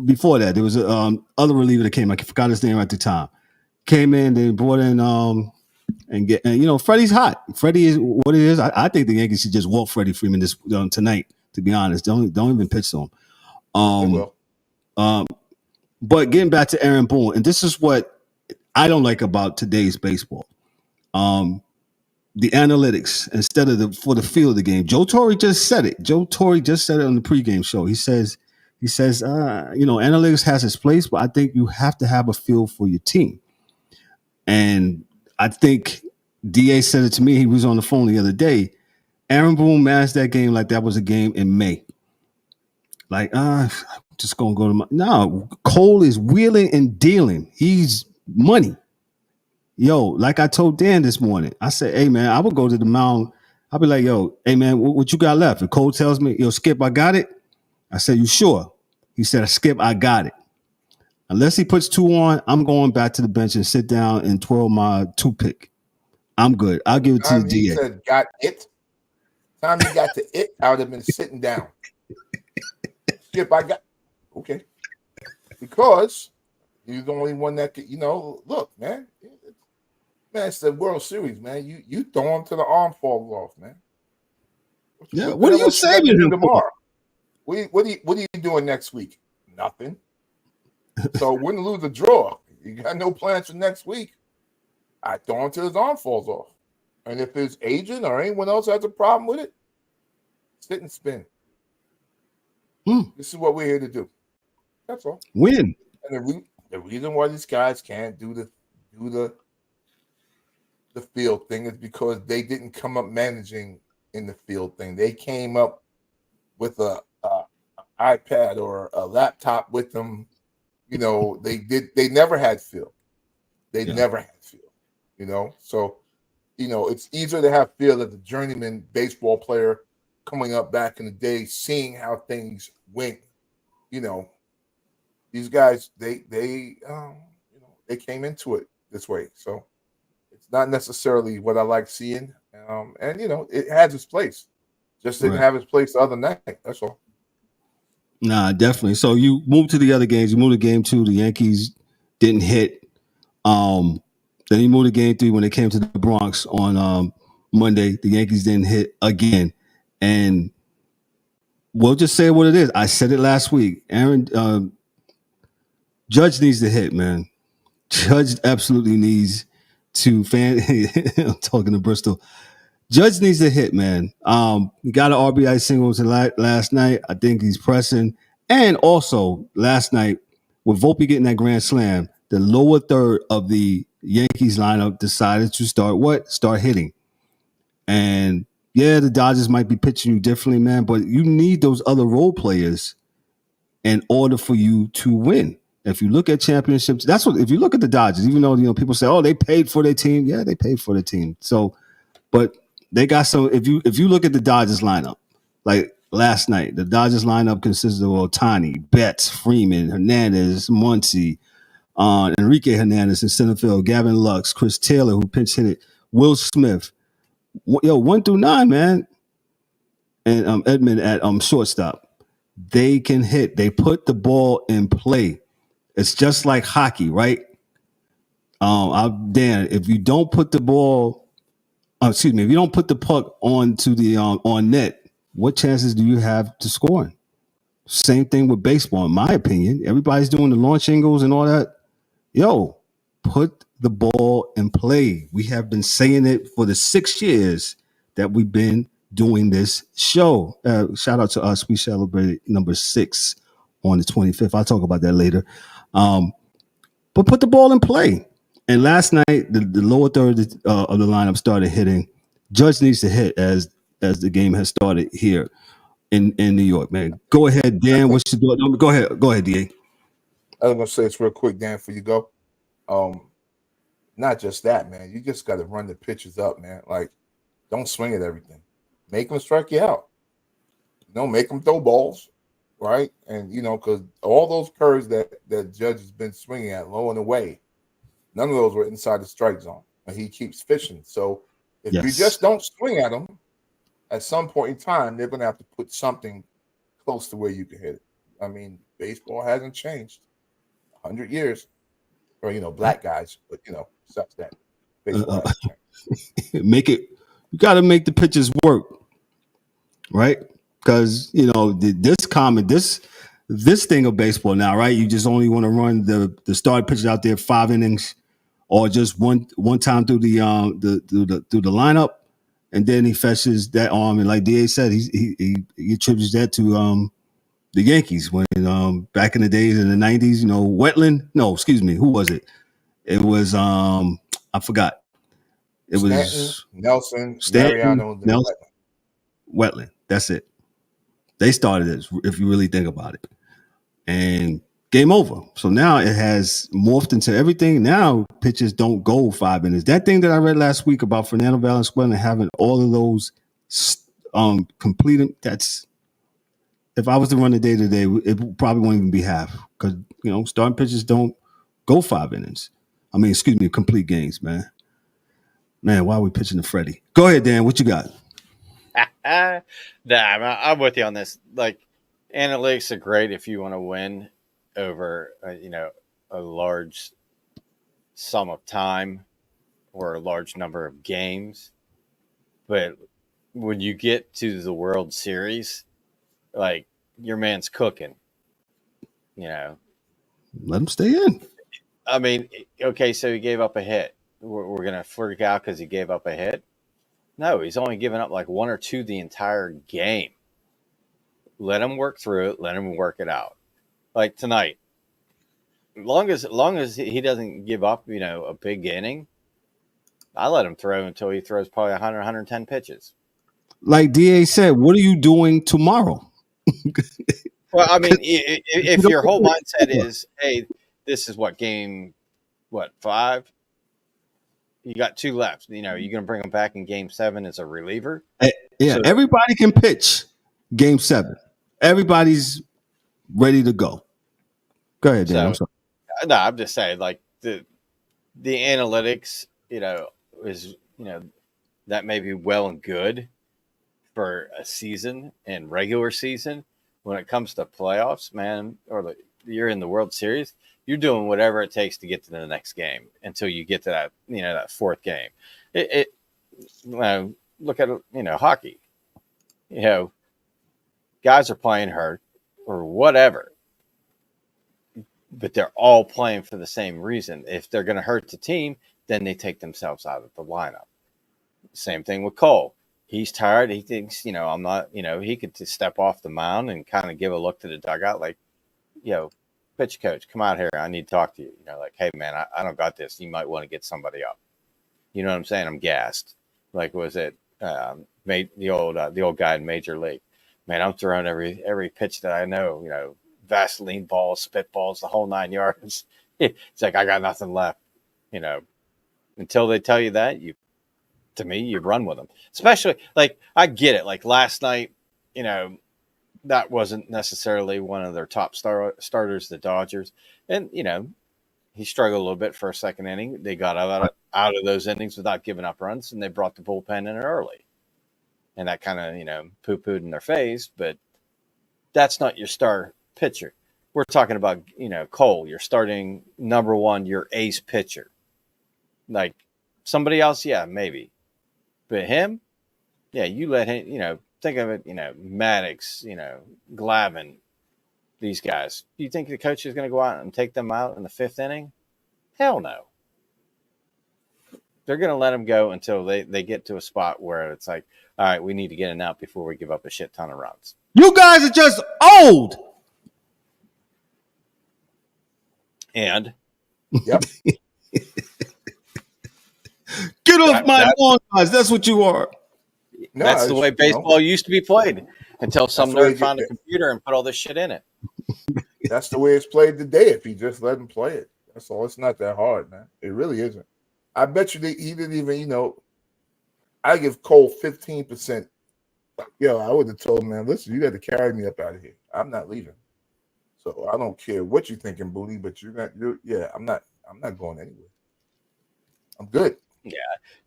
before that, there was a other reliever that came. I forgot his name at the time. Came in, they brought in and Freddie's hot. Freddie is what it is. I think the Yankees should just walk Freddie Freeman this tonight. To be honest, don't even pitch to him. But getting back to Aaron Boone, and this is what I don't like about today's baseball. The analytics instead of for the feel of the game. Joe Torre just said it. Joe Torre just said it on the pregame show. He says, analytics has its place, but I think you have to have a feel for your team. And I think DA said it to me. He was on the phone the other day. Aaron Boone managed that game like that was a game in May. Like, just gonna go to no. Cole is wheeling and dealing. He's money. yo, like I told Dan this morning, I said, hey man, I would go to the mound. I'll be like, yo, hey man, what you got left? If Cole tells me, yo, Skip, I got it. I said, you sure? He said, Skip, I got it. Unless he puts 2 on, I'm going back to the bench and sit down and twirl my toothpick. I'm good. I'll give it to the DA. He said, got it. Time he got to it, I would have been sitting down. Skip, I got. Okay. Because you're the only one that could, look, man. Man, it's the World Series, man. You throw him to the arm falls off, man. What are you saving him tomorrow? What are you doing next week? Nothing. So win, lose, or draw. You got no plans for next week. I throw him till his arm falls off. And if his agent or anyone else has a problem with it, sit and spin. This is what we're here to do. That's all. Win. And the reason why these guys can't do the field thing is because they didn't come up managing in the field thing. They came up with a iPad or a laptop with them. They never had field. They never had field. So it's easier to have field as a journeyman baseball player coming up back in the day, seeing how things went. These guys they came into it this way. So it's not necessarily what I like seeing. And it has its place. Just didn't have its place the other night. That's all. Nah, definitely. So you moved to the other games. You moved to game 2. The Yankees didn't hit. Then you moved to game 3 when they came to the Bronx on Monday. The Yankees didn't hit again. And we'll just say what it is. I said it last week. Aaron Judge needs to hit, man. Judge absolutely needs to I'm talking to Bristol. Judge needs to hit, man. He got an RBI single last night. I think he's pressing. And also last night, with Volpe getting that grand slam, the lower third of the Yankees lineup decided to start hitting. And yeah, the Dodgers might be pitching you differently, man, but you need those other role players in order for you to win. If you look at championships, if you look at the Dodgers, even though people say, oh, they paid for their team. Yeah, they paid for their team. So, but they got some. If you look at the Dodgers lineup, like last night, the Dodgers lineup consisted of Ohtani, Betts, Freeman, Hernandez, Muncy, Enrique Hernandez in center field, Gavin Lux, Chris Taylor, who pinch hit it, Will Smith. 1 through 9, man, and Edmund at shortstop. They can hit. They put the ball in play. It's just like hockey, right? Dan, if you don't put the ball, if you don't put the puck onto the on net, what chances do you have to score? Same thing with baseball, in my opinion. Everybody's doing the launch angles and all that. Yo, put the ball in play. We have been saying it for the 6 years that we've been doing this show. Shout out to us. We celebrated number 6 on the 25th. I'll talk about that later. But put the ball in play. And last night, the lower third of the lineup started hitting. Judge needs to hit as the game has started here in New York, man. Go ahead, Dan. What's your thought? Go ahead, DA. I was gonna say this real quick, Dan, before you go. Not just that, man. You just got to run the pitches up, man. Like, don't swing at everything. Make them strike you out. Make them throw balls, right? And because all those curves that Judge has been swinging at low and away, none of those were inside the strike zone, and he keeps fishing. So if you just don't swing at them, at some point in time, they're going to have to put something close to where you can hit it. I mean, baseball hasn't changed 100 years. Or black guys, but such that baseball make it. You got to make the pitches work, right? Because this thing of baseball now, right? You just only want to run the start pitches out there 5 innings, or just one time through the lineup, and then he fetches that arm. And like DA said, he attributes that to the Yankees when back in the days in the 90s, Wetland. No, excuse me. Who was it? It was I forgot. It was Nelson, Mariano, Nelson, Wetland. That's it. They started this, if you really think about it. And game over. So now it has morphed into everything. Now pitchers don't go 5 innings. That thing that I read last week about Fernando Valenzuela having all of those completed, that's, if I was to run the day to day, it probably won't even be half, because starting pitchers don't go 5 innings. I mean, excuse me, complete games, man. Man, why are we pitching to Freddie? Go ahead, Dan. What you got? I'm with you on this. Like, analytics are great if you want to win over, a large sum of time or a large number of games. But when you get to the World Series, like, your man's cooking, Let him stay in. I mean, okay, so he gave up a hit. We're going to freak out because he gave up a hit? No, he's only given up like 1 or 2 the entire game. Let him work through it. Let him work it out. Like tonight, long as he doesn't give up, a big inning, I let him throw until he throws probably 100, 110 pitches. Like DA said, what are you doing tomorrow? Well, I mean, if your whole mindset is, hey, this is game 5? You got 2 left. You're going to bring them back in game 7 as a reliever. Yeah, so everybody can pitch game 7. Everybody's ready to go. Go ahead, Dan. No, I'm just saying, like, the analytics, is, that may be well and good for a season and regular season. When it comes to playoffs, man, or you're in the World Series, you're doing whatever it takes to get to the next game until you get to that, that 4th game. Look at, hockey. Guys are playing hurt or whatever, but they're all playing for the same reason. If they're going to hurt the team, then they take themselves out of the lineup. Same thing with Cole. He's tired. He thinks, I'm not, he could just step off the mound and kind of give a look to the dugout like, pitch coach, come out here. I need to talk to you. Like, hey, man, I don't got this. You might want to get somebody up. You know what I'm saying? I'm gassed. Like, was it the old guy in Major League? Man, I'm throwing every pitch that I know, Vaseline balls, spitballs, the whole 9 yards. It's like, I got nothing left. Until they tell you that, you run with them. Especially, like, I get it. Like, last night, that wasn't necessarily one of their top starters, the Dodgers. And, he struggled a little bit for a second inning. They got out of those innings without giving up runs, and they brought the bullpen in early. And that kind of, poo-pooed in their face. But that's not your star pitcher. We're talking about, Cole, your starting number 1, your ace pitcher. Like, somebody else, yeah, maybe. But him, yeah, you let him, think of it, Maddox, Glavine, these guys. Do you think the coach is going to go out and take them out in the 5th inning? Hell no. They're going to let them go until they get to a spot where it's like, all right, we need to get an out before we give up a shit ton of runs. You guys are just old. And? Yep. Get off my lawn, guys. That's what you are. No, that's the way baseball used to be played until some nerd found a computer and put all this shit in it. That's the way it's played today. If you just let him play it, that's all. It's not that hard, man. It really isn't. I bet you he didn't even, I give Cole 15%. I would have told him, man, listen, you got to carry me up out of here. I'm not leaving. So I don't care what you're thinking, Booty, but I'm not going anywhere. I'm good. Yeah.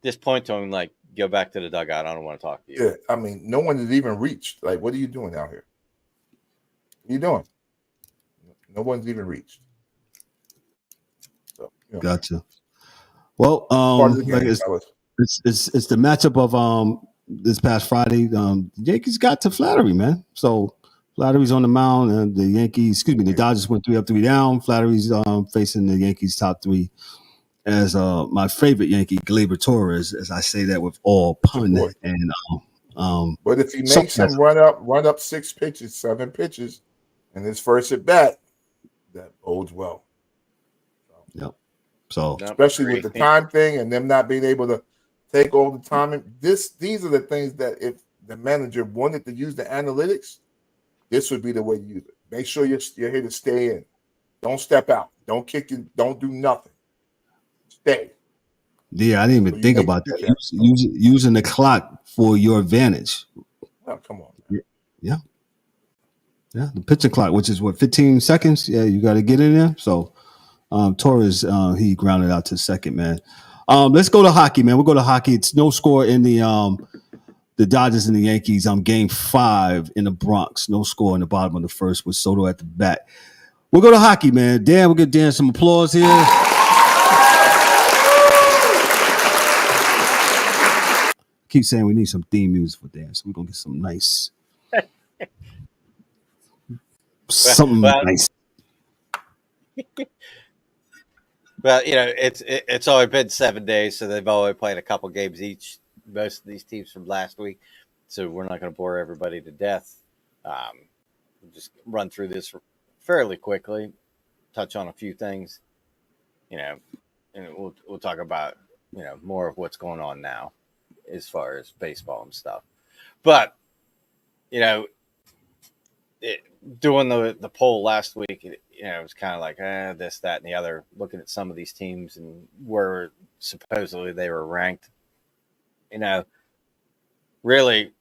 Just point to him, like, go back to the dugout. I don't want to talk to you. Yeah. I mean, no one has even reached. Like, what are you doing out here? What are you doing? No one's even reached. So, Gotcha. Well, game, it's the matchup of this past Friday. The Yankees got to Flattery, man. So Flattery's on the mound, and the Dodgers went 3 up, 3 down. Flattery's facing the Yankees top 3. As my favorite Yankee, Gleyber Torres, as I say that with all pun and but if he makes him run up 6 pitches, 7 pitches, in his first at bat, that bodes well. Yep. So especially with the time thing and them not being able to take all the time. These are the things that if the manager wanted to use the analytics, this would be the way to use it. Make sure you're here to stay in. Don't step out. Don't kick it. Don't do nothing. Stay. Yeah, I didn't even think about that. Using the clock for your advantage. Oh, come on, man. Yeah. Yeah, the pitching clock, which is what, 15 seconds? Yeah, you got to get in there. So Torres, he grounded out to second, man. Let's go to hockey, man. We'll go to hockey. It's no score in the Dodgers and the Yankees. Game 5 in the Bronx. No score in the bottom of the first with Soto at the bat. We'll go to hockey, man. Dan, we'll give Dan some applause here. Keep saying we need some theme music for Dan, so we're going to get some nice... something nice. Well, it's only been 7 days, so they've only played a couple games each. Most of these teams from last week, so we're not going to bore everybody to death. We'll just run through this fairly quickly, touch on a few things, and we'll talk about more of what's going on now as far as baseball and stuff. But doing the poll last week, it was kind of like this, that, and the other. Looking at some of these teams and where supposedly they were ranked, really,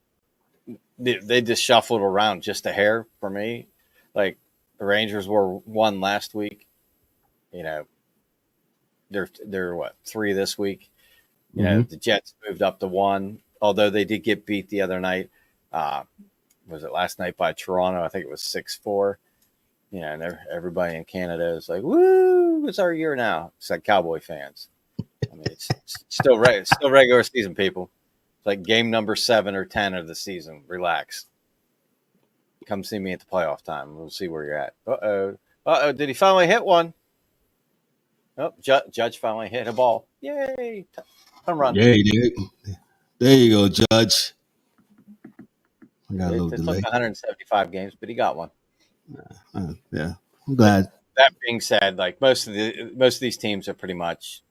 they just shuffled around just a hair for me. Like the Rangers were 1 last week. They're what, 3 this week. The Jets moved up to 1, although they did get beat the other night. Was it last night by Toronto? I think it was 6-4. And everybody in Canada is like, "Woo! It's our year now." It's like Cowboy fans. I mean, it's still regular season, people. It's like game number 7 or 10 of the season. Relax. Come see me at the playoff time. We'll see where you're at. Uh-oh. Did he finally hit one? Oh, Judge finally hit a ball. Yay! Home run. Yeah, he did. There you go, Judge. I got a little delay. Took 175 games, but he got one. Yeah, I'm glad. That being said, like most of these teams are pretty much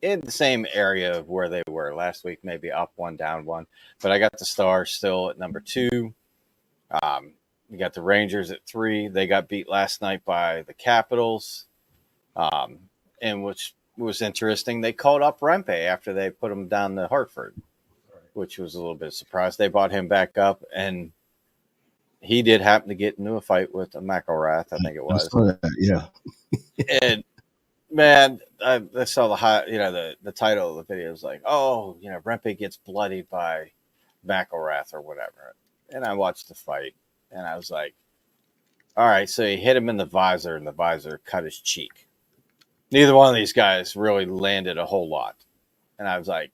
in the same area of where they were last week, maybe up 1, down 1. But I got the Stars still at number 2. You got the Rangers at 3. They got beat last night by the Capitals, and which was interesting. They called up Rempe after they put him down to Hartford, which was a little bit of a surprise. They brought him back up, and he did happen to get into a fight with a McElrath, I think it was. Yeah. And man, I saw the title of the video was like, Rempe gets bloodied by McElrath or whatever. And I watched the fight, and I was like, all right, so he hit him in the visor, and the visor cut his cheek. Neither one of these guys really landed a whole lot. And I was like,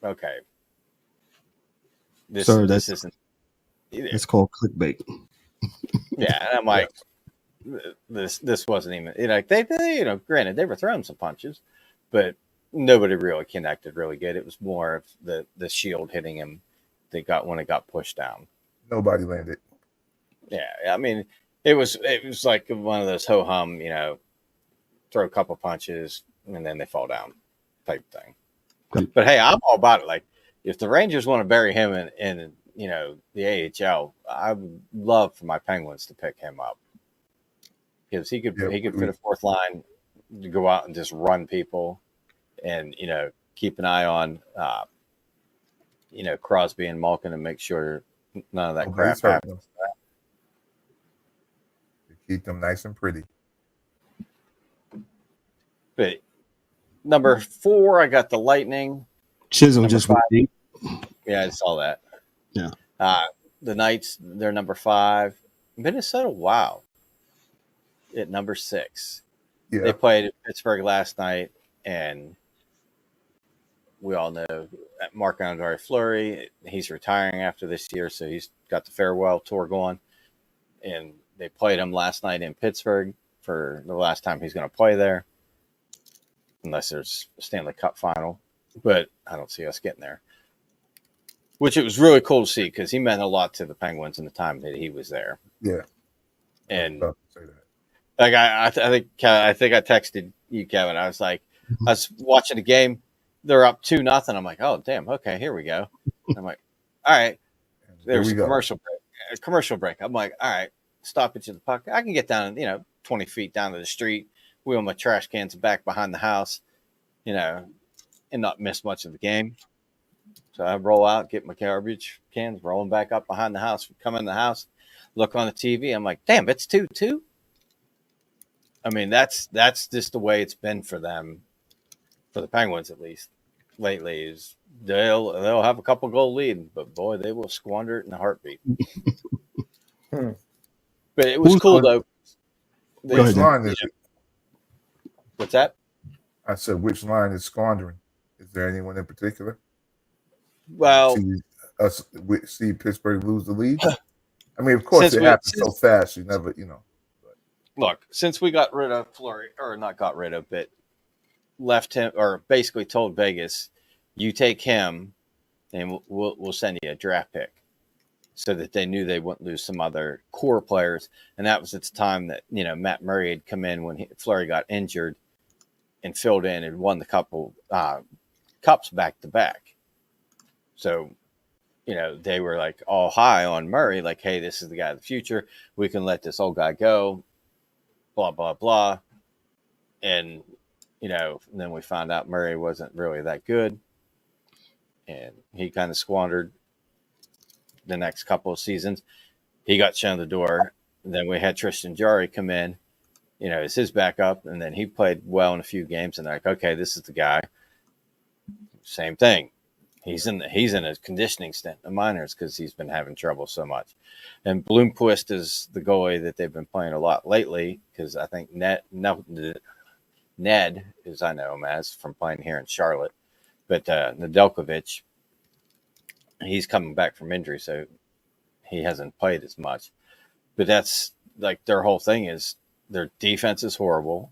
okay. This isn't. It's called clickbait. Yeah, and I'm like, this wasn't even they granted they were throwing some punches, but nobody really connected really good. It was more of the shield hitting him. They got when it got pushed down. Nobody landed. Yeah, I mean it was like one of those ho hum, throw a couple punches and then they fall down type thing. But hey, I'm all about it. Like if the Rangers want to bury him in the AHL, I would love for my Penguins to pick him up because he could fit a fourth line to go out and just run people and keep an eye on Crosby and Malkin and make sure none of that crap happens. Keep them nice and pretty. But number 4, I got the Lightning. Chisholm just went deep. Yeah, I saw that. Yeah. The Knights, they're number 5. Minnesota, wow, at number 6. Yeah. They played Pittsburgh last night, and we all know Marc-Andre Fleury, he's retiring after this year, so he's got the farewell tour going. And they played him last night in Pittsburgh for the last time he's going to play there, unless there's a Stanley Cup final. But I don't see us getting there. Which it was really cool to see because he meant a lot to the Penguins in the time that he was there. Yeah, and like I think I texted you, Kevin. I was like, I was watching the game. They're up 2-0. I'm like, oh damn, okay, here we go. I'm like, all right. There was a commercial break. I'm like, all right, stoppage of the puck. I can get down, 20 feet down to the street, wheel my trash cans back behind the house, and not miss much of the game. So I roll out, get my garbage cans, rolling back up behind the house, come in the house, look on the TV. I'm like, damn, it's 2-2. I mean, that's just the way it's been for them, for the Penguins at least lately. Is they'll have a couple goal lead, but boy, they will squander it in a heartbeat. But it was cool though. Which line is it? What's that? I said, which line is squandering? Is there anyone in particular? Well, see Pittsburgh lose the lead. I mean, of course, it happens so fast. You never, Look, since we got rid of Fleury, or not got rid of, but left him, or basically told Vegas, you take him, and we'll send you a draft pick, so that they knew they wouldn't lose some other core players. And that was at the time that Matt Murray had come in when Fleury got injured, and filled in and won the couple cups back to back. So, they were like all high on Murray, like, hey, this is the guy of the future. We can let this old guy go, blah, blah, blah. And, then we found out Murray wasn't really that good. And he kind of squandered the next couple of seasons. He got shown the door. And then we had Tristan Jarry come in, as his backup. And then he played well in a few games. And like, okay, this is the guy. Same thing. He's in a conditioning stint in the minors because he's been having trouble so much. And Bloomquist is the goalie that they've been playing a lot lately because I think Ned, as I know him as, from playing here in Charlotte. But Nedeljkovic, he's coming back from injury, so he hasn't played as much. But that's like their whole thing is their defense is horrible.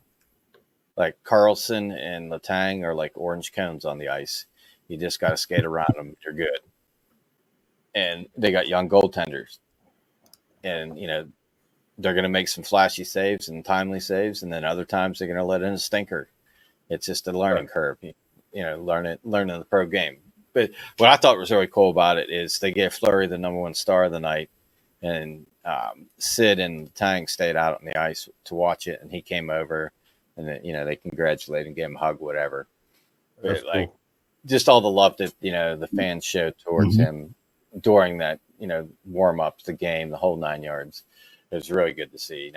Like Carlson and Letang are like orange cones on the ice. You just got to skate around them. They're good. And they got young goaltenders. And, they're going to make some flashy saves and timely saves. And then other times they're going to let in a stinker. It's just a learning curve, learning the pro game. But what I thought was really cool about it is they gave Fleury the number one star of the night. And Sid and Tang stayed out on the ice to watch it. And he came over and, then, they congratulated and gave him a hug, whatever. But, cool. Just all the love that, the fans showed towards him during that, warm-ups, the game, the whole 9 yards. It was really good to see,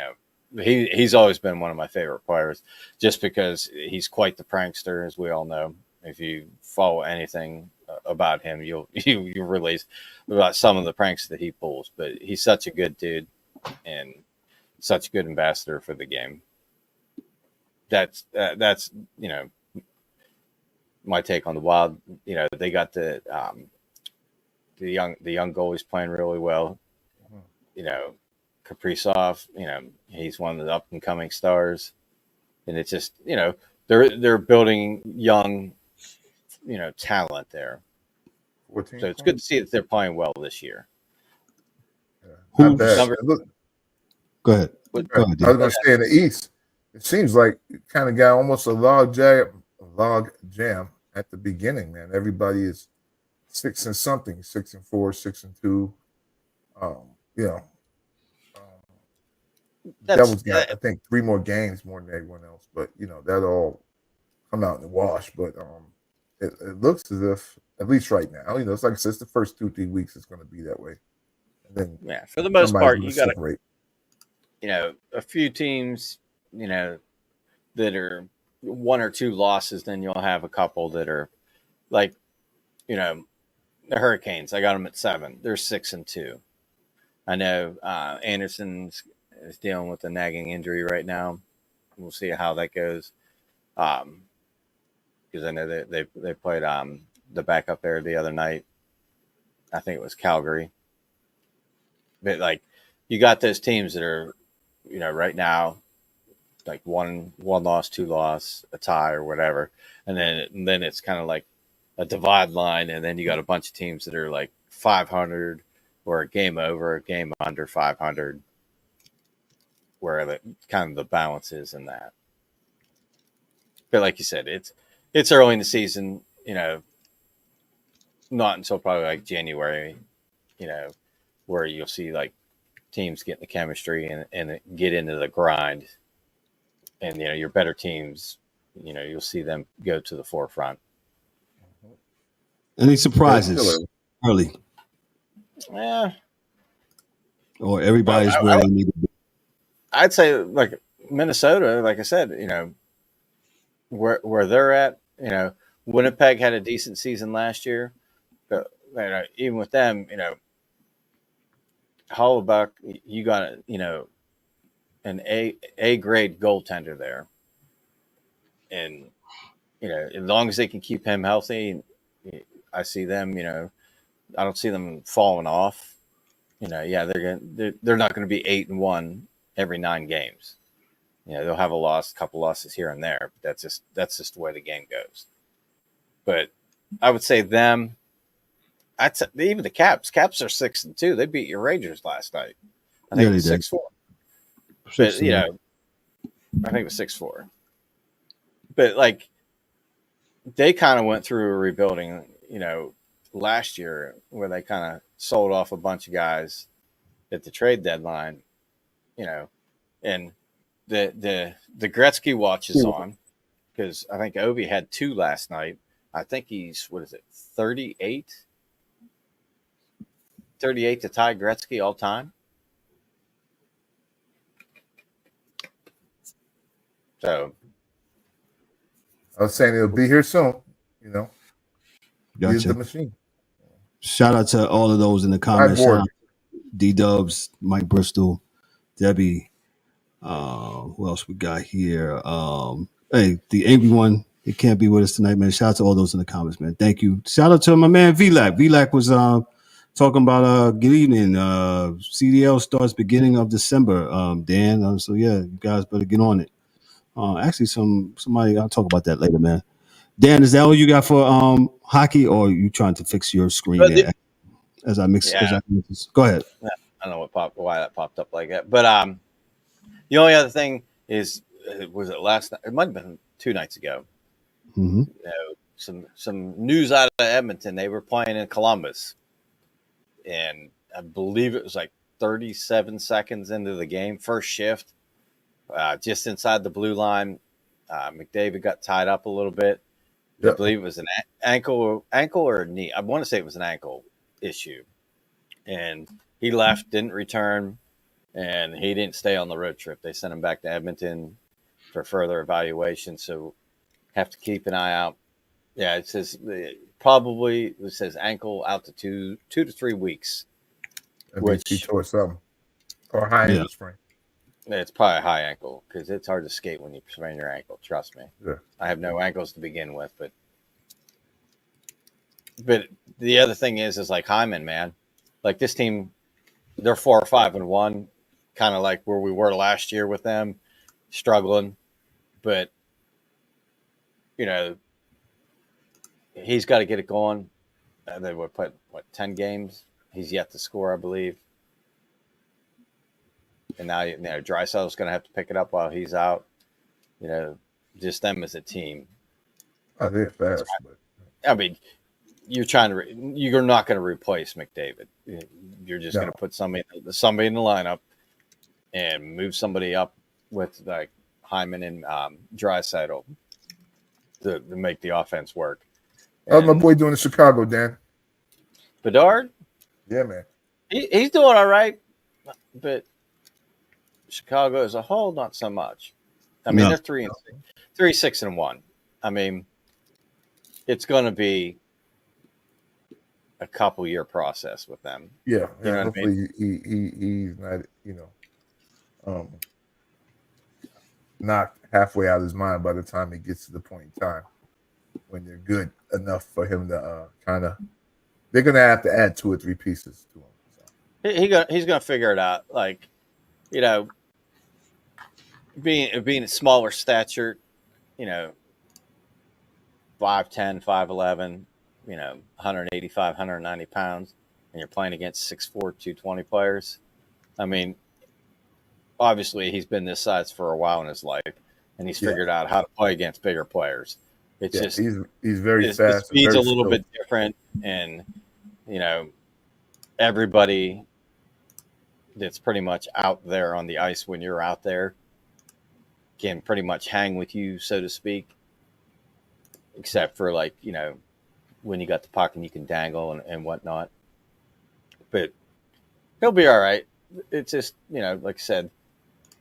He's always been one of my favorite players just because he's quite the prankster, as we all know. If you follow anything about him, you'll realize about some of the pranks that he pulls. But he's such a good dude and such a good ambassador for the game. That's my take on the Wild. They got the young goalies playing really well. Kaprizov, he's one of the up and coming stars, and it's just they're building young talent there. So it's good to see that they're playing well this year. Yeah. Not bad. Go ahead. I was going to say in the East, it seems like it kind of got almost a log jam at the beginning, man. Everybody is 6 and something, 6-4, 6-2. Devils got, I think, 3 more games more than everyone else, but that all come out in the wash. But it looks as if, at least right now, it's like I said, it's the first 2-3 weeks it's going to be that way. And then for the most part, you got a few teams, that are 1 or 2 losses. Then you'll have a couple that are like, the Hurricanes. I got them at 7. They're 6-2. I know Anderson is dealing with a nagging injury right now. We'll see how that goes. Because I know that they played the backup there the other night. I think it was Calgary. But like, you got those teams that are, right now, like 1 loss, 2 loss, a tie or whatever, and then it's kind of like a divide line, and then you got a bunch of teams that are like 500 or a game over, a game under 500, where the kind of the balance is in that. But like you said, it's early in the season, not until probably like January, where you'll see like teams get in the chemistry and get into the grind. And, your better teams, you'll see them go to the forefront. Any surprises early? Yeah. Or everybody's where they need to be? I'd say, like, Minnesota, like I said, where they're at, Winnipeg had a decent season last year. But, even with them, Hollaback, you got, an A grade goaltender there. And, as long as they can keep him healthy, I see them, I don't see them falling off. They're not going to be 8-1 every 9 games. They'll have a couple losses here and there, but that's just the way the game goes. But I would say them. Even the Caps. Caps are 6-2. They beat your Rangers last night. I think it was 6-4. But I think it was 6-4. But like, they kind of went through a rebuilding, last year where they kind of sold off a bunch of guys at the trade deadline, and the Gretzky watch is on because I think Ovi had 2 last night. I think he's 38 to tie Gretzky all time. So I was saying it'll be here soon. Gotcha. Use the machine. Shout out to all of those in the comments. Shout out to D-Dubs, Mike Bristol, Debbie. Who else we got here? Hey, the angry one. He can't be with us tonight, man. Shout out to all those in the comments, man. Thank you. Shout out to my man VLAC. VLAC was talking about good evening. CDL starts beginning of December. Dan. So yeah, you guys better get on it. Actually, somebody. I'll talk about that later, man. Dan, is that all you got for hockey, or are you trying to fix your screen as I mix? Yeah. Go ahead. I don't know why that popped up like that, but the only other thing is, was it last night? It might have been 2 nights ago. Mm-hmm. Some news out of Edmonton. They were playing in Columbus, and I believe it was like 37 seconds into the game, first shift, just inside the blue line. McDavid got tied up a little bit. Yep. I believe it was an ankle or a knee. I want to say it was an ankle issue. And he left, didn't return, and he didn't stay on the road trip. They sent him back to Edmonton for further evaluation. So have to keep an eye out. Yeah, it says ankle out to 2 to 3 weeks. Which he tore something. Or high ankle sprain. It's probably a high ankle because it's hard to skate when you sprain your ankle. Trust me. Yeah. I have no ankles to begin with, but the other thing is like Hyman, man. Like this team, they're 4-5-1, kind of like where we were last year with them, struggling. But he's got to get it going. They would put 10 games. He's yet to score, I believe. And now, Draisaitl's going to have to pick it up while he's out. Just them as a team. I think it's fast. But... I mean, you're not going to replace McDavid. You're just going to put somebody in the lineup and move somebody up with like Hyman and Draisaitl to make the offense work. How's my boy doing in Chicago, Dan? Bedard? Yeah, man. He's doing all right, but Chicago as a whole, not so much. I mean, they're 3-6-1. I mean, it's going to be a couple year process with them. Yeah, hopefully I mean? he's not, not halfway out of his mind by the time he gets to the point in time when they're good enough for him to kind of. They're going to have to add 2 or 3 pieces to him. So. He's going to figure it out. Like, being a smaller stature, 5'10", 5'11", 185, 190 pounds, and you're playing against 6'4", 220 players. I mean, obviously he's been this size for a while in his life, and he's figured out how to play against bigger players. It's just he's very fast. The speed's a little bit different, and everybody that's pretty much out there on the ice when you're out there can pretty much hang with you, so to speak, except for like, when you got the puck and you can dangle and whatnot. But he'll be all right. It's just, like I said,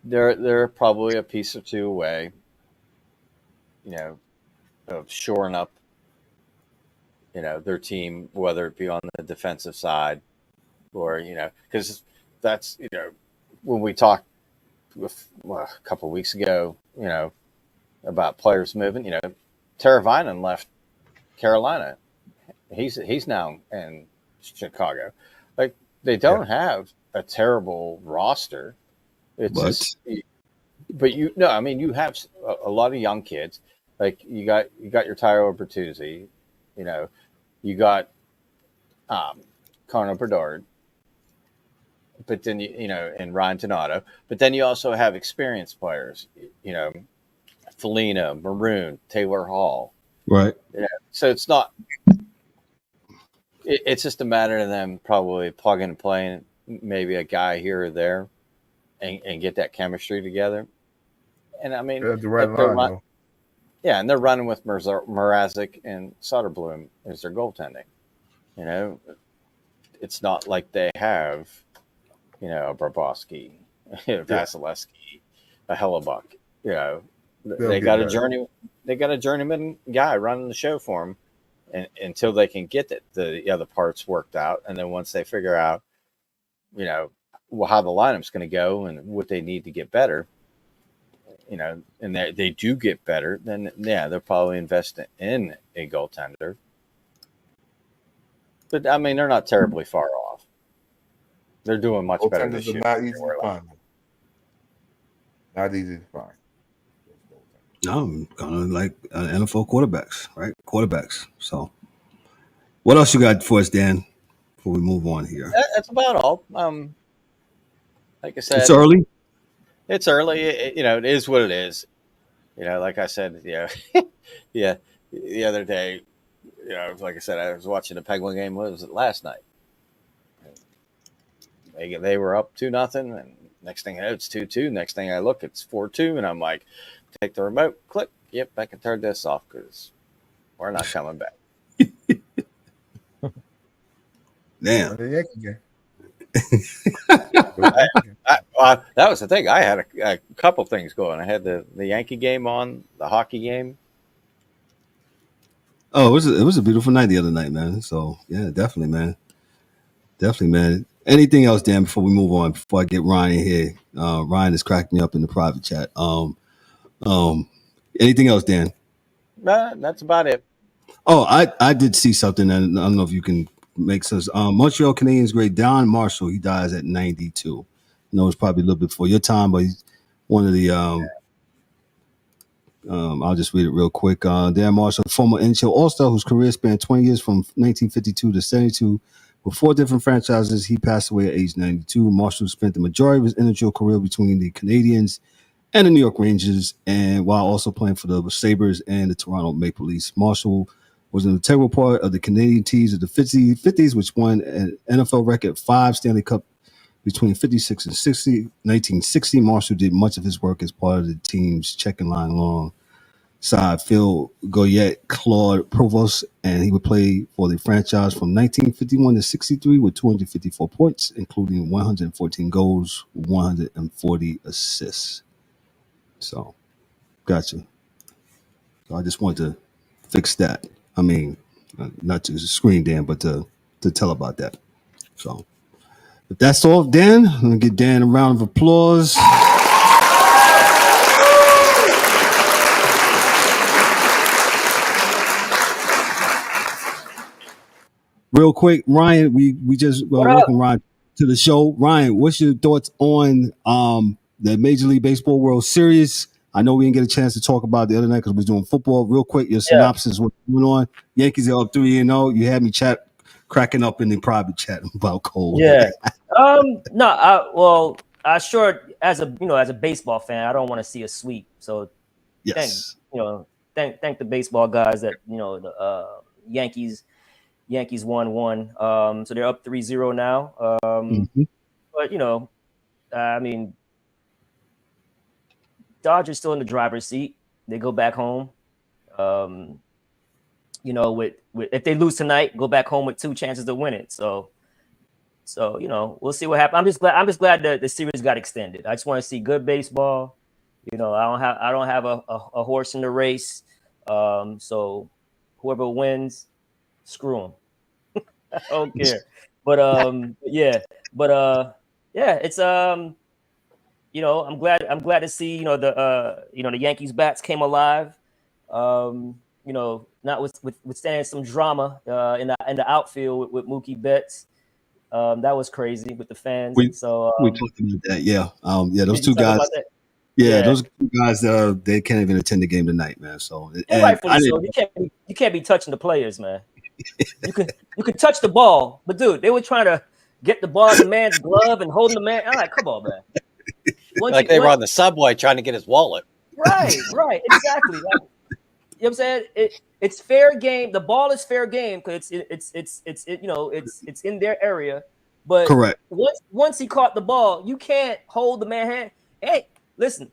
they're probably a piece or two away, of shoring up, their team, whether it be on the defensive side or, because that's, when we talked a couple of weeks ago, about players moving, Teravainen left Carolina. He's now in Chicago. Like, they don't have a terrible roster. It's but you have a lot of young kids. Like you got your Tyler Bertuzzi, you got Connor Bedard, but then and Ryan Donato. But then you also have experienced players, Felina, Maroon, Taylor Hall. Right. So it's not. It's just a matter of them probably plugging and playing maybe a guy here or there, and get that chemistry together. And I mean, the right line, and they're running with Mrazek and Soderblom as their goaltending. It's not like they have, a Bobrovsky, Vasilevsky, a Hellebuck. They got a journeyman guy running the show for them, and until they can get the other parts worked out, and then once they figure out, how the lineup's going to go and what they need to get better, and they do get better, then they're probably investing in a goaltender. But I mean, they're not terribly far off. They're doing much better this year. Not easy to find. Not easy to find. I'm kind of like NFL quarterbacks, right? Quarterbacks. So, what else you got for us, Dan? Before we move on here, that's about all. Like I said, it's early. It's early. It is what it is. Like I said, yeah. The other day, like I said, I was watching the Penguin game. What was it last night? They were up 2-0, and next thing I know, it's 2-2. Next thing I look, it's 4-2, and I'm like, take the remote, click. Yep, I can turn this off because we're not coming back. Damn. That was the thing. I had a couple things going. I had the Yankee game on, the hockey game. Oh, it was a beautiful night the other night, man. So yeah, definitely, man. Anything else, Dan? Before we move on, before I get Ryan here, Ryan is cracking me up in the private chat. Anything else, Dan? That's about it. Oh, I did see something, and I don't know if you can make sense. Montreal Canadiens great Don Marshall. He dies at 92. I know it's probably a little bit before your time, but he's one of the. I'll just read it real quick. Dan Marshall, former NHL All-Star, whose career spanned 20 years from 1952 to 72. With 4 different franchises, he passed away at age 92. Marshall spent the majority of his NHL career between the Canadiens and the New York Rangers, and while also playing for the Sabres and the Toronto Maple Leafs. Marshall was an integral part of the Canadian teams of the 50s, which won an NFL record 5 Stanley Cup between 56 and 60. 1960, Marshall did much of his work as part of the team's checking line alongside Phil Goyette, Claude Provost, and he would play for the franchise from 1951 to 63 with 254 points, including 114 goals, 140 assists. So, gotcha. So I just wanted to fix that. I mean, not to screen Dan, but to tell about that. So, if that's all, Dan, I'm going to give Dan a round of applause. Real quick, Ryan, we just welcome Ryan to the show. Ryan, what's your thoughts on the Major League Baseball World Series? I know we didn't get a chance to talk about the other night because we was doing football. Real quick, your synopsis, what's going on? Yankees are up 3-0. You had me cracking up in the private chat about Cole. Yeah. I sure as a baseball fan, I don't want to see a sweep. So yes, thank the baseball guys that the Yankees won 1. So they're up 3-0 now. But I mean, Dodgers still in the driver's seat. They go back home. With if they lose tonight, go back home with 2 chances to win it. So we'll see what happens. I'm just glad that the series got extended. I just want to see good baseball. I don't have a horse in the race. So whoever wins, screw them. I don't care. But it's I'm glad to see the Yankees bats came alive. Not withstanding some drama in the outfield with Mookie Betts. That was crazy with the fans. We talked about that. Yeah. Those two guys. Yeah, those two guys. They can't even attend the game tonight, man. So and rightfully so. You can't be touching the players, man. You can touch the ball, but dude, they were trying to get the ball in the man's glove and holding the man. I'm like, come on, man. They were on the subway trying to get his wallet. Right, exactly. You know what I'm saying? It's fair game. The ball is fair game because it's in their area. But correct. Once he caught the ball, you can't hold the man hand. Hey, listen,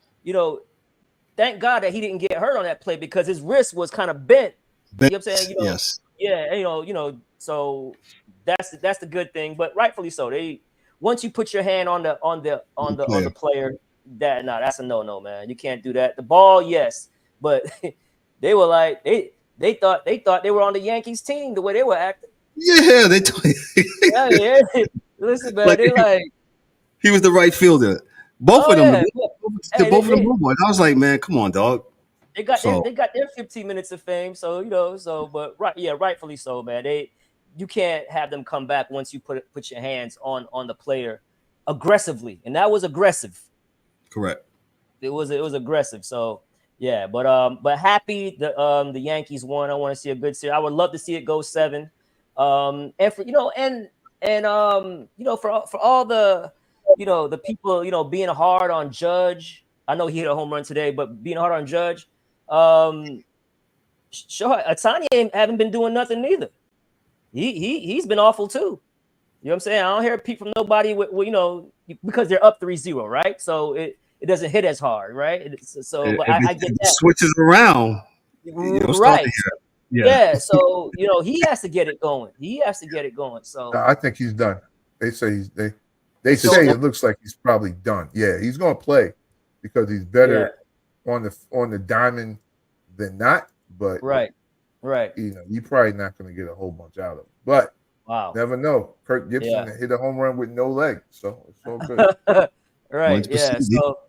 thank God that he didn't get hurt on that play because his wrist was kind of bent. You know what I'm saying? Yes. Yeah, so that's the good thing, but rightfully so. Once you put your hand on the player, that's a no, man. You can't do that. The ball, yes, but they were like they thought they were on the Yankees team the way they were acting. Yeah, they yeah. Listen, man, they like he was the right fielder. Both of them, both of them. I was like, man, come on, dog. They got their 15 minutes of fame, but rightfully so, man. You can't have them come back once you put your hands on the player aggressively, and that was aggressive. Correct. It was aggressive. So yeah, but happy the Yankees won. I want to see a good series. I would love to see it go 7. And for for all the the people being hard on Judge. I know he hit a home run today, but being hard on Judge. Atani haven't been doing nothing neither. He's been awful too. You know what I'm saying? I don't hear a peep from nobody with because they're up 3-0, right? So it doesn't hit as hard, right? But I get that. Switches around, right? Yeah. So he has to get it going. So I think he's done. They say they say it looks like he's probably done. Yeah, he's going to play because he's better on the diamond than not. But right. You're probably not going to get a whole bunch out of him. But wow, never know. Kirk Gibson hit a home run with no leg, so it's all good. Right. Yeah. So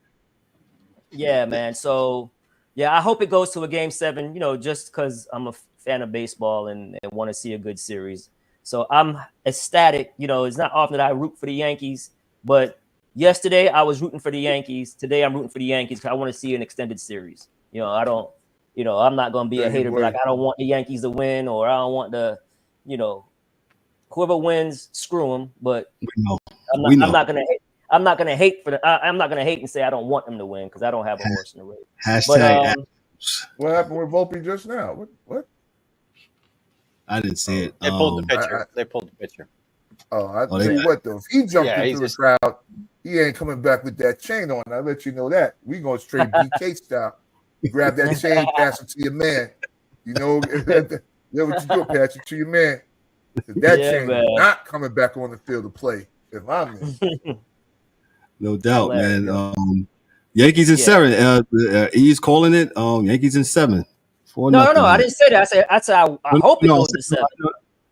yeah, man. So yeah, I hope it goes to a game 7. Just because I'm a fan of baseball and want to see a good series. So I'm ecstatic. It's not often that I root for the Yankees, but yesterday I was rooting for the Yankees. Today I'm rooting for the Yankees because I want to see an extended series. I don't. I'm not going to be a hater, but I don't want the Yankees to win, or I don't want whoever wins, screw them. But I'm not going to hate I'm not going to hate and say I don't want them to win because I don't have a horse in the race. Hashtag. What happened with Volpe just now? What? I didn't see it. They pulled the picture. They pulled the picture. I'll tell you what, though. If he jumped into the crowd, he ain't coming back with that chain on. I'll let you know that. We going straight BK style. Grab that chain, pass it to your man. What you do, pass it to your man. That chain is not coming back on the field to play. If I'm in. No doubt, man. Yankees in 7. He's calling it. Yankees in 7. No, I didn't say that. I said I hope it goes to 7.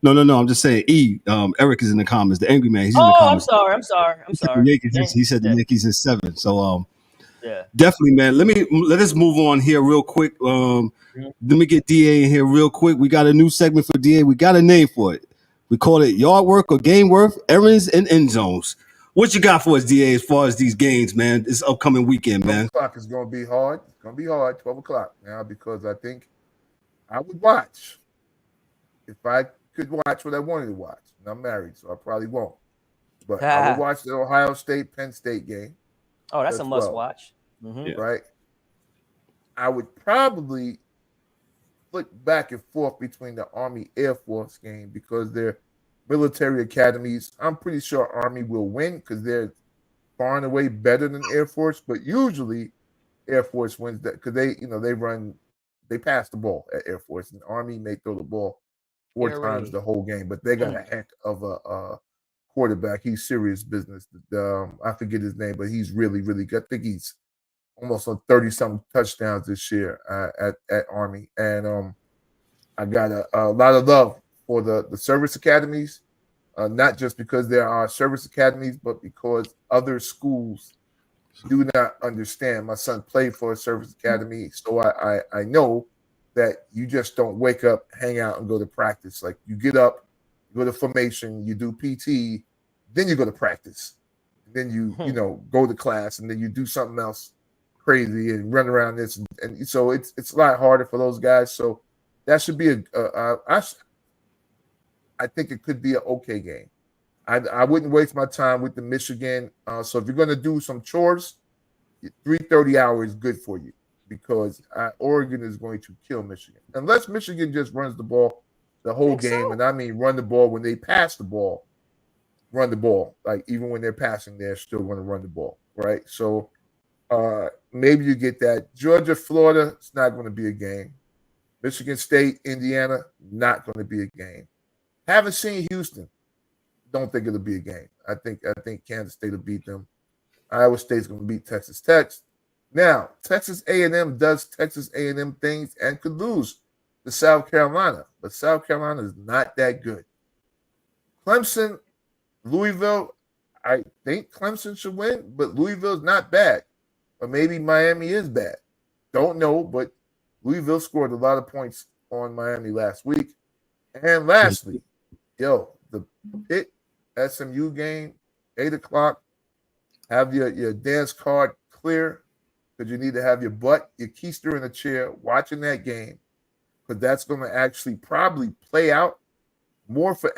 No. I'm just saying. Eric is in the comments. The angry man. He's in the comments. I'm sorry. He said the Yankees in 7. So yeah, definitely, man. Let us move on here real quick. Let me get DA in here real quick. We got a new segment for DA. We got a name for it. We call it Yard Work or Game Worth, Errands and End Zones. What you got for us, DA, as far as these games, man? This upcoming weekend, man. 12 o'clock is going to be hard. It's going to be hard, 12 o'clock now, because I think I would watch if I could watch what I wanted to watch. And I'm married, so I probably won't. But I would watch the Ohio State-Penn State game. Oh, that's a must-watch. Mm-hmm. Right? I would probably flip back and forth between the Army Air Force game because they're military academies. I'm pretty sure Army will win because they're far and away better than Air Force, but usually Air Force wins that because they pass the ball at Air Force, and Army may throw the ball 4 times the whole game, but they got a heck of a quarterback. He's serious business. I forget his name, but he's really, really good. I think he's almost on 30-something touchdowns this year at Army. And I got a lot of love for the service academies, not just because there are service academies, but because other schools do not understand. My son played for a service academy, so I know that you just don't wake up, hang out, and go to practice. Like you get up, you go to formation, you do PT, then you go to practice. Then you go to class, and then you do something else crazy and run around this. And so it's a lot harder for those guys. So that should be I think it could be an okay game. I wouldn't waste my time with the Michigan. So if you're going to do some chores, 3:30 hour is good for you because Oregon is going to kill Michigan. Unless Michigan just runs the ball the whole game. So? And I mean run the ball when they pass the ball. Run the ball. Like even when they're passing, they're still going to run the ball, right? So maybe you get that. Georgia, Florida, it's not going to be a game. Michigan State, Indiana, not going to be a game. Haven't seen Houston. Don't think it'll be a game. I think Kansas State will beat them. Iowa State's going to beat Texas Tech. Now, Texas A&M does Texas A&M things and could lose to South Carolina, but South Carolina is not that good. Clemson, Louisville, I think Clemson should win, but Louisville's not bad. Or maybe Miami is bad. Don't know, but Louisville scored a lot of points on Miami last week. And lastly, the Pitt SMU game, 8 o'clock. Have your dance card clear because you need to have your keister in a chair watching that game because that's going to actually probably play out more for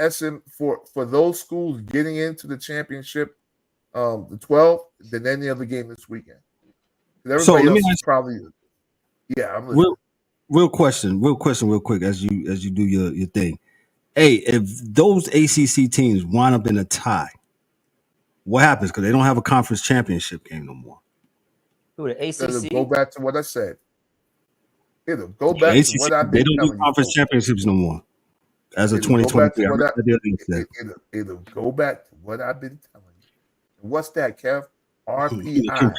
for those schools getting into the championship, the 12, than any other game this weekend. So let me ask probably, I'm listening. Real quick as you do your thing. Hey, if those ACC teams wind up in a tie, what happens? Because they don't have a conference championship game no more. Who, the ACC? It'll go back to what I said. It'll go back to what I've been telling you. They don't do conference championships no more. As of 2023. It'll go back to what I've been telling you. And what's that, Kev? RPI.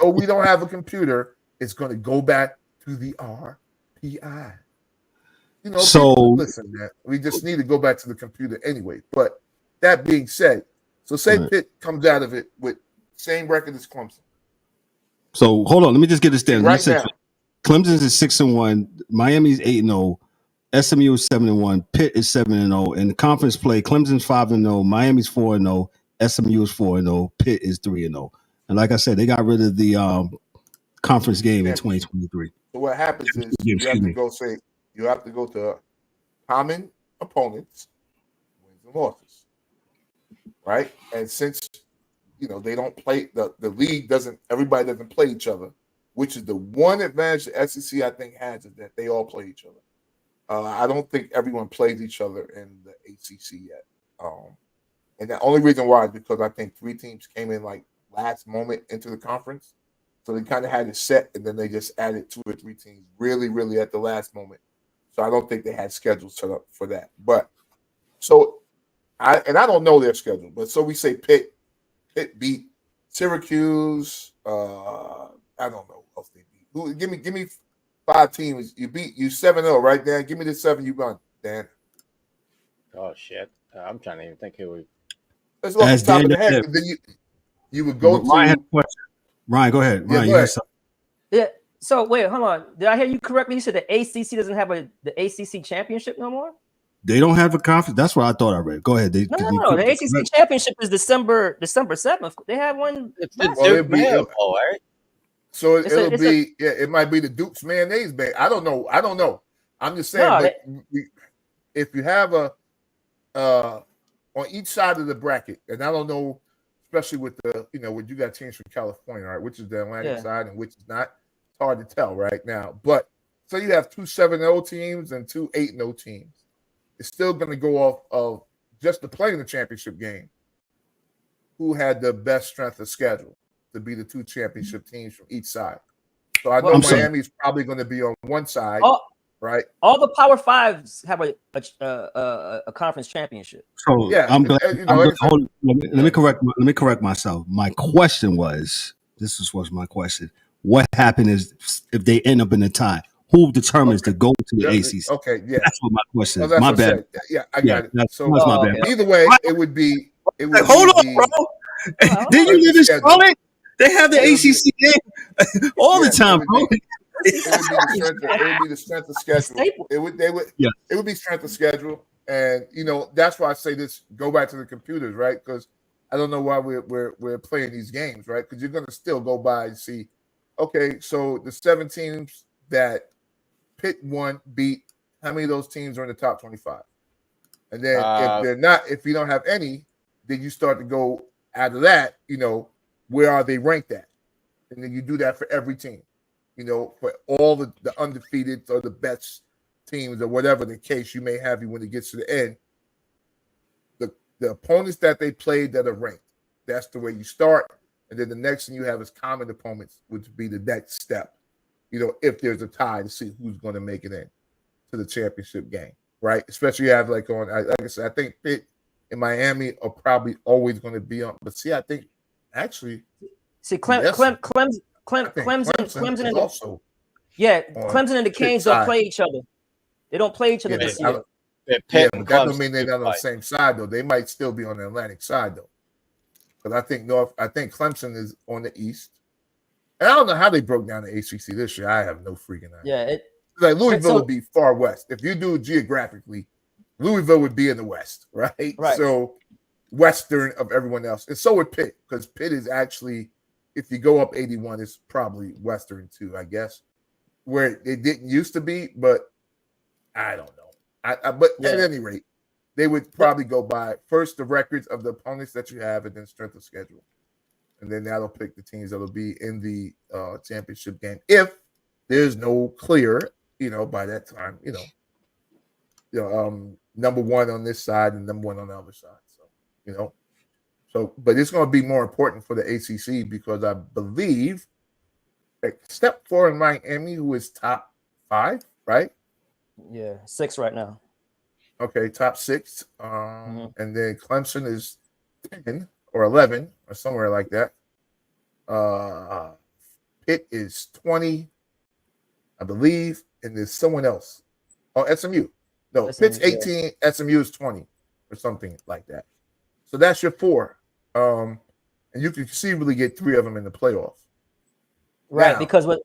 Oh, we don't have a computer. It's going to go back to the RPI. So listen, man, we just need to go back to the computer anyway. But that being said, so say Pitt comes out of it with same record as Clemson. So hold on, let me just get this down. Right now, Clemson's is 6-1, Miami's 8-0, SMU is 7-1, Pitt is 7-0. In the conference play, Clemson's 5-0, Miami's 4-0, SMU is 4-0, Pitt is 3-0. And like I said, they got rid of the conference game in 2023. So what happens is you have to go to common opponents, wins and losses, right? And since they don't play the league everybody doesn't play each other, which is the one advantage the SEC I think has is that they all play each other. I don't think everyone plays each other in the ACC yet, and the only reason why is because I think 3 teams came in like last moment into the conference, so they kind of had it set, and then they just added 2 or 3 teams really, really at the last moment. So I don't think they had schedules set up for that. But I don't know their schedule, but so we say Pitt beat Syracuse. I don't know who else they beat. Give me 5 teams. You 7-0, right, Dan? Give me the 7 you run, Dan. Oh shit! I'm trying to even think who we. Let's go off the top of the head. Then you would go to Ryan. Go ahead. Ryan, you have something. Yeah. So wait, hold on. Did I hear you correctly? You said the ACC doesn't have the ACC championship no more? They don't have a conference. That's what I thought I read. Go ahead. No. The ACC championship is December 7th. They have one. It's the Duke Mayonnaise, right? So it might be the Duke's mayonnaise bag. I don't know. I'm just saying. If you have on each side of the bracket, and I don't know, especially with when you got teams from California, right, which is the Atlantic side and which is not. It's hard to tell right now. But so you have 2 7-0 teams and 2 8-0 teams. It's still going to go off of just to play in the championship game. who had the best strength of schedule to be the two championship teams from each side. So I know Miami's probably going to be on one side, right? All the Power Fives have a conference championship. So yeah, I'm glad. Let me correct myself. My question was, this was my question. What happened is if they end up in a tie, who determines to go to the ACC? Okay, yeah, that's what my question is. Well, my bad. Yeah, I got it. That's So my bad. Either way, it would be. Hold on, bro. Did you live in Charlotte? They have the ACC game all the time, bro. It would be the strength of schedule. It would be strength of schedule, and that's why I say this. Go back to the computers, right? Because I don't know why we're playing these games, right? Because you're going to still go by and see. Okay, so the 7 teams that Pitt beat. How many of those teams are in the top 25? And then if they're not, if you don't have any, then you start to go out of that. Where are they ranked at? And then you do that for every team. For all the undefeated or the best teams or whatever the case you may have when it gets to the end. The opponents that they played that are ranked, that's the way you start. And then the next thing you have is common opponents, which would be the next step, if there's a tie to see who's going to make it in to the championship game, right? Especially you have like I said, I think Pitt and Miami are probably always going to be on. But see, I think actually. See, Clemson and also. Yeah, Clemson and the Canes don't play each other. They don't play each other this year. But that don't mean they're not on the same side though. They might still be on the Atlantic side though. But I think Clemson is on the East. And I don't know how they broke down the ACC this year. I have no freaking idea. Yeah, Louisville would be far west. If you do geographically, Louisville would be in the West, right? Right. So Western of everyone else. And so would Pitt, because Pitt is actually, if you go up 81, it's probably Western too, I guess, where it didn't used to be, but I don't know. But at any rate, they would probably go by first the records of the opponents that you have and then strength of schedule. And then that'll pick the teams that'll be in the championship game. If there's no clear, by that time, number one on this side and number one on the other side. So, but it's going to be more important for the ACC because I believe, except for Miami, who is top 5, right? Yeah, 6 right now. Okay, top 6. And then Clemson is 10 or 11 or somewhere like that. Pitt is 20, I believe, and there's someone else. Oh, SMU. No, SMU, Pitt's 18, SMU is 20 or something like that. So that's your 4. And you can conceivably get 3 of them in the playoffs. Right, now, because go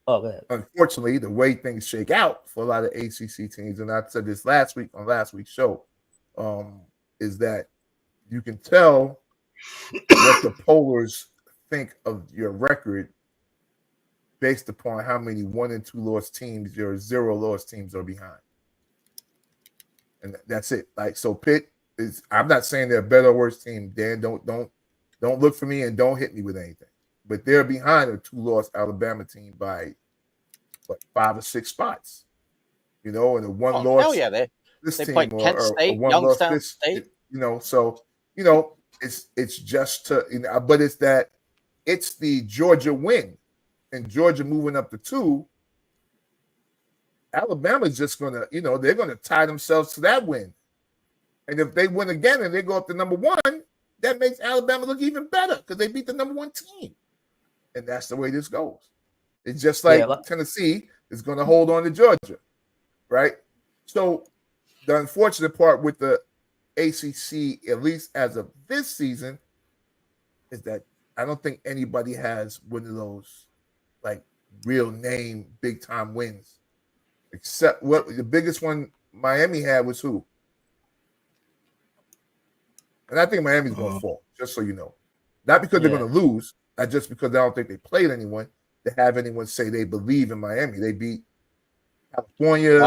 ahead. Unfortunately, the way things shake out for a lot of ACC teams, and I said this last week on last week's show, is that you can tell what the pollers think of your record based upon how many 1 and 2 loss teams your 0 loss teams are behind. And that's it. Like, so Pitt is, I'm not saying they're a better or worse team. Dan, don't look for me and don't hit me with anything. But they're behind a 2-loss Alabama team by 5 or 6 spots. And a 1 loss. Hell yeah, they played Kent State, Youngstown State. So it's just to but it's the Georgia win and Georgia moving up to 2. Alabama's just gonna, they're gonna tie themselves to that win. And if they win again and they go up to number 1, that makes Alabama look even better because they beat the number 1 team. And that's the way this goes. It's just like Tennessee is going to hold on to Georgia, right? So the unfortunate part with the ACC, at least as of this season, is that I don't think anybody has one of those like real name big time wins, except what the biggest one Miami had was who? And I think Miami's going to fall, just so you know. Not because they're going to lose, not just because I don't think they played anyone to have anyone say they believe in Miami. They beat California.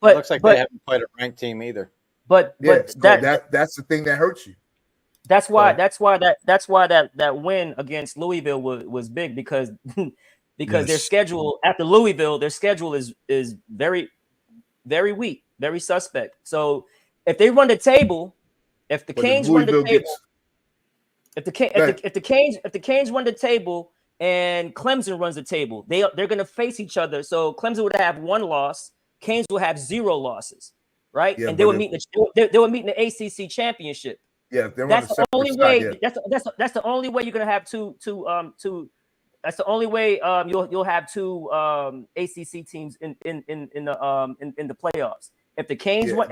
But looks like they haven't played a ranked team either. But that's the thing that hurts you. That's why that win against Louisville was big because their schedule after Louisville, their schedule is very, very weak, very suspect. So if they run the table, if the Canes run the table, If the Canes run the table and Clemson runs the table, they're going to face each other. So Clemson would have 1 loss, Canes will have 0 losses, right? Yeah, and they would meet in the ACC championship. Yeah, that's the only way. That's the only way you're going to have two. That's the only way you'll have 2 ACC teams in the playoffs. If the Canes win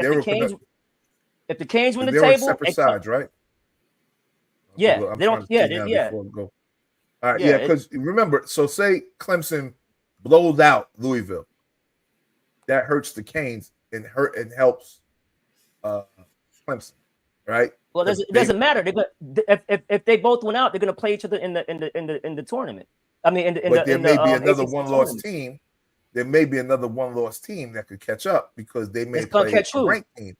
the table, separate sides, right? Yeah, they don't. Yeah, yeah. All right, yeah, because remember, so say Clemson blows out Louisville, that hurts the Canes and helps Clemson, right? Well, it doesn't matter. If they both went out, they're going to play each other in the tournament. I mean, there may be another one-loss team. There may be another one-loss team that could catch up because they may play a ranked team.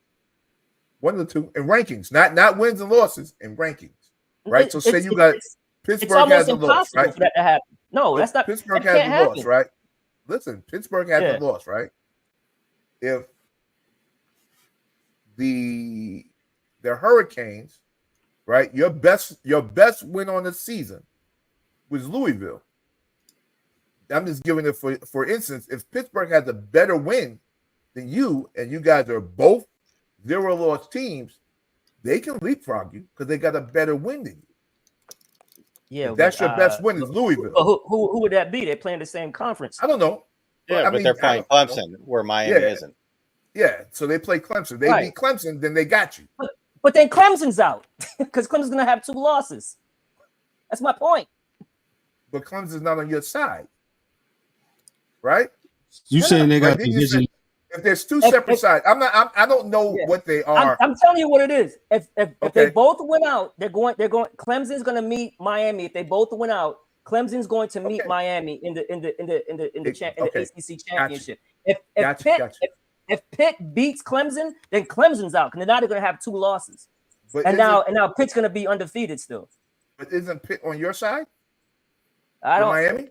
One of the two in rankings, not wins and losses in rankings, right? So say you got Pittsburgh has a loss, right? For that to happen. No, that's not. Pittsburgh has a loss, right? Listen, Pittsburgh has a loss, right? If the Hurricanes, right? Your best win on the season was Louisville. I'm just giving it for instance, if Pittsburgh has a better win than you, and you guys are both 0-loss teams, they can leapfrog you because they got a better win than you. Yeah, that's your best win is Louisville. Who would that be? They're playing the same conference. I don't know. Yeah, but they're playing Clemson, where Miami isn't. Yeah, so they play Clemson. They beat Clemson, then they got you. But then Clemson's out because Clemson's going to have 2 losses. That's my point. But Clemson's not on your side, right? You saying they got division? If there's 2 separate sides, I don't know what they are. I'm telling you what it is. If they both win out, they're going. Clemson's going to meet Miami. If they both win out, Clemson's going to meet Miami in the ACC championship. If Pitt beats Clemson, then Clemson's out because now they're going to have 2 losses. And now Pitt's going to be undefeated still. But isn't Pitt on your side? I don't. Miami.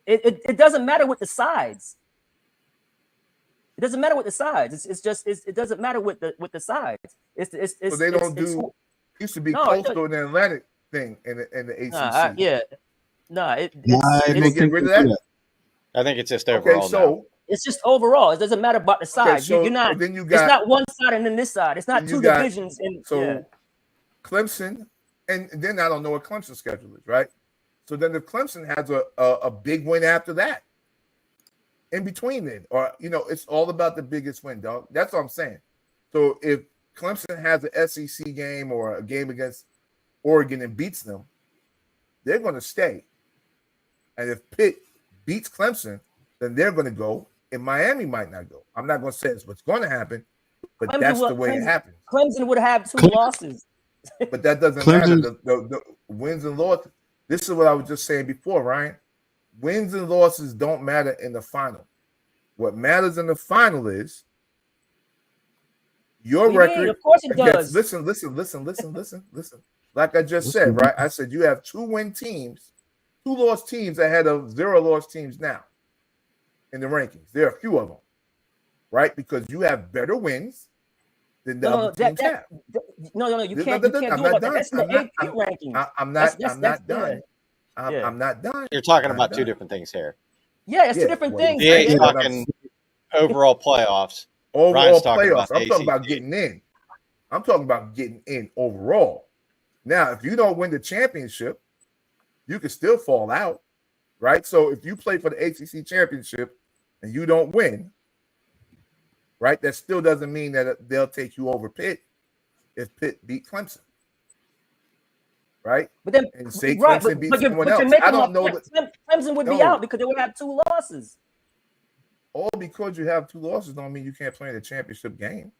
It doesn't matter with the sides. It doesn't matter with the sides. It doesn't matter with the sides. So they don't do. Used to be Coastal and the Atlantic thing in the ACC. It's get rid of that. I think it's just overall. Okay, so it's just overall. It doesn't matter about the sides. Okay, so you're not. Then you it's not one side and then this side. It's not 2 divisions. Clemson, and then I don't know what Clemson's schedule is, right? So then if Clemson has a big win after that, in between then, or it's all about the biggest win, dog. That's what I'm saying. So if Clemson has an SEC game or a game against Oregon and beats them, they're going to stay. And if Pitt beats Clemson, then they're going to go, and Miami might not go. I'm not going to say it's what's going to happen, but that's the way it happens. Clemson would have 2 losses. But that doesn't matter. The wins and losses. This is what I was just saying before, Ryan. Wins and losses don't matter in the final. What matters in the final is your record. Of course it does. Listen. Like I just said, right? I said you have 2-win teams, 2-loss teams ahead of 0-loss teams now in the rankings. There are a few of them, right? Because you have better wins than the other teams have. No, you can't do that. That's in the AP rankings. I'm not done. I'm not done. You're talking about 2 different things here. Yeah, it's 2 different things. DA's talking overall playoffs. Overall playoffs. I'm talking about getting in. I'm talking about getting in overall. Now, if you don't win the championship, you can still fall out, right? So if you play for the ACC championship and you don't win, right, that still doesn't mean that they'll take you over Pitt if Pitt beat Clemson. Right? But then, and say Clemson beat someone else. I don't know that Clemson would be out because they would have 2 losses. All because you have 2 losses don't mean you can't play in the championship game.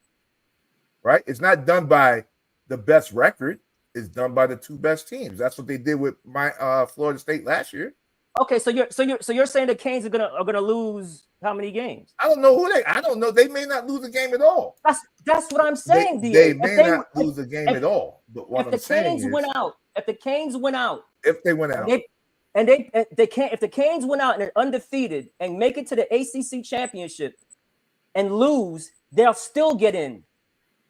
Right? It's not done by the best record. It's done by the 2 best teams. That's what they did with my Florida State last year. Okay, so you're saying the Canes are gonna lose how many games? I don't know I don't know. They may not lose a game at all. That's what I'm saying. They may not lose a game at all. But what I'm saying is, if the Canes win out, if they win out, if the Canes win out and they're undefeated and make it to the ACC championship and lose, they'll still get in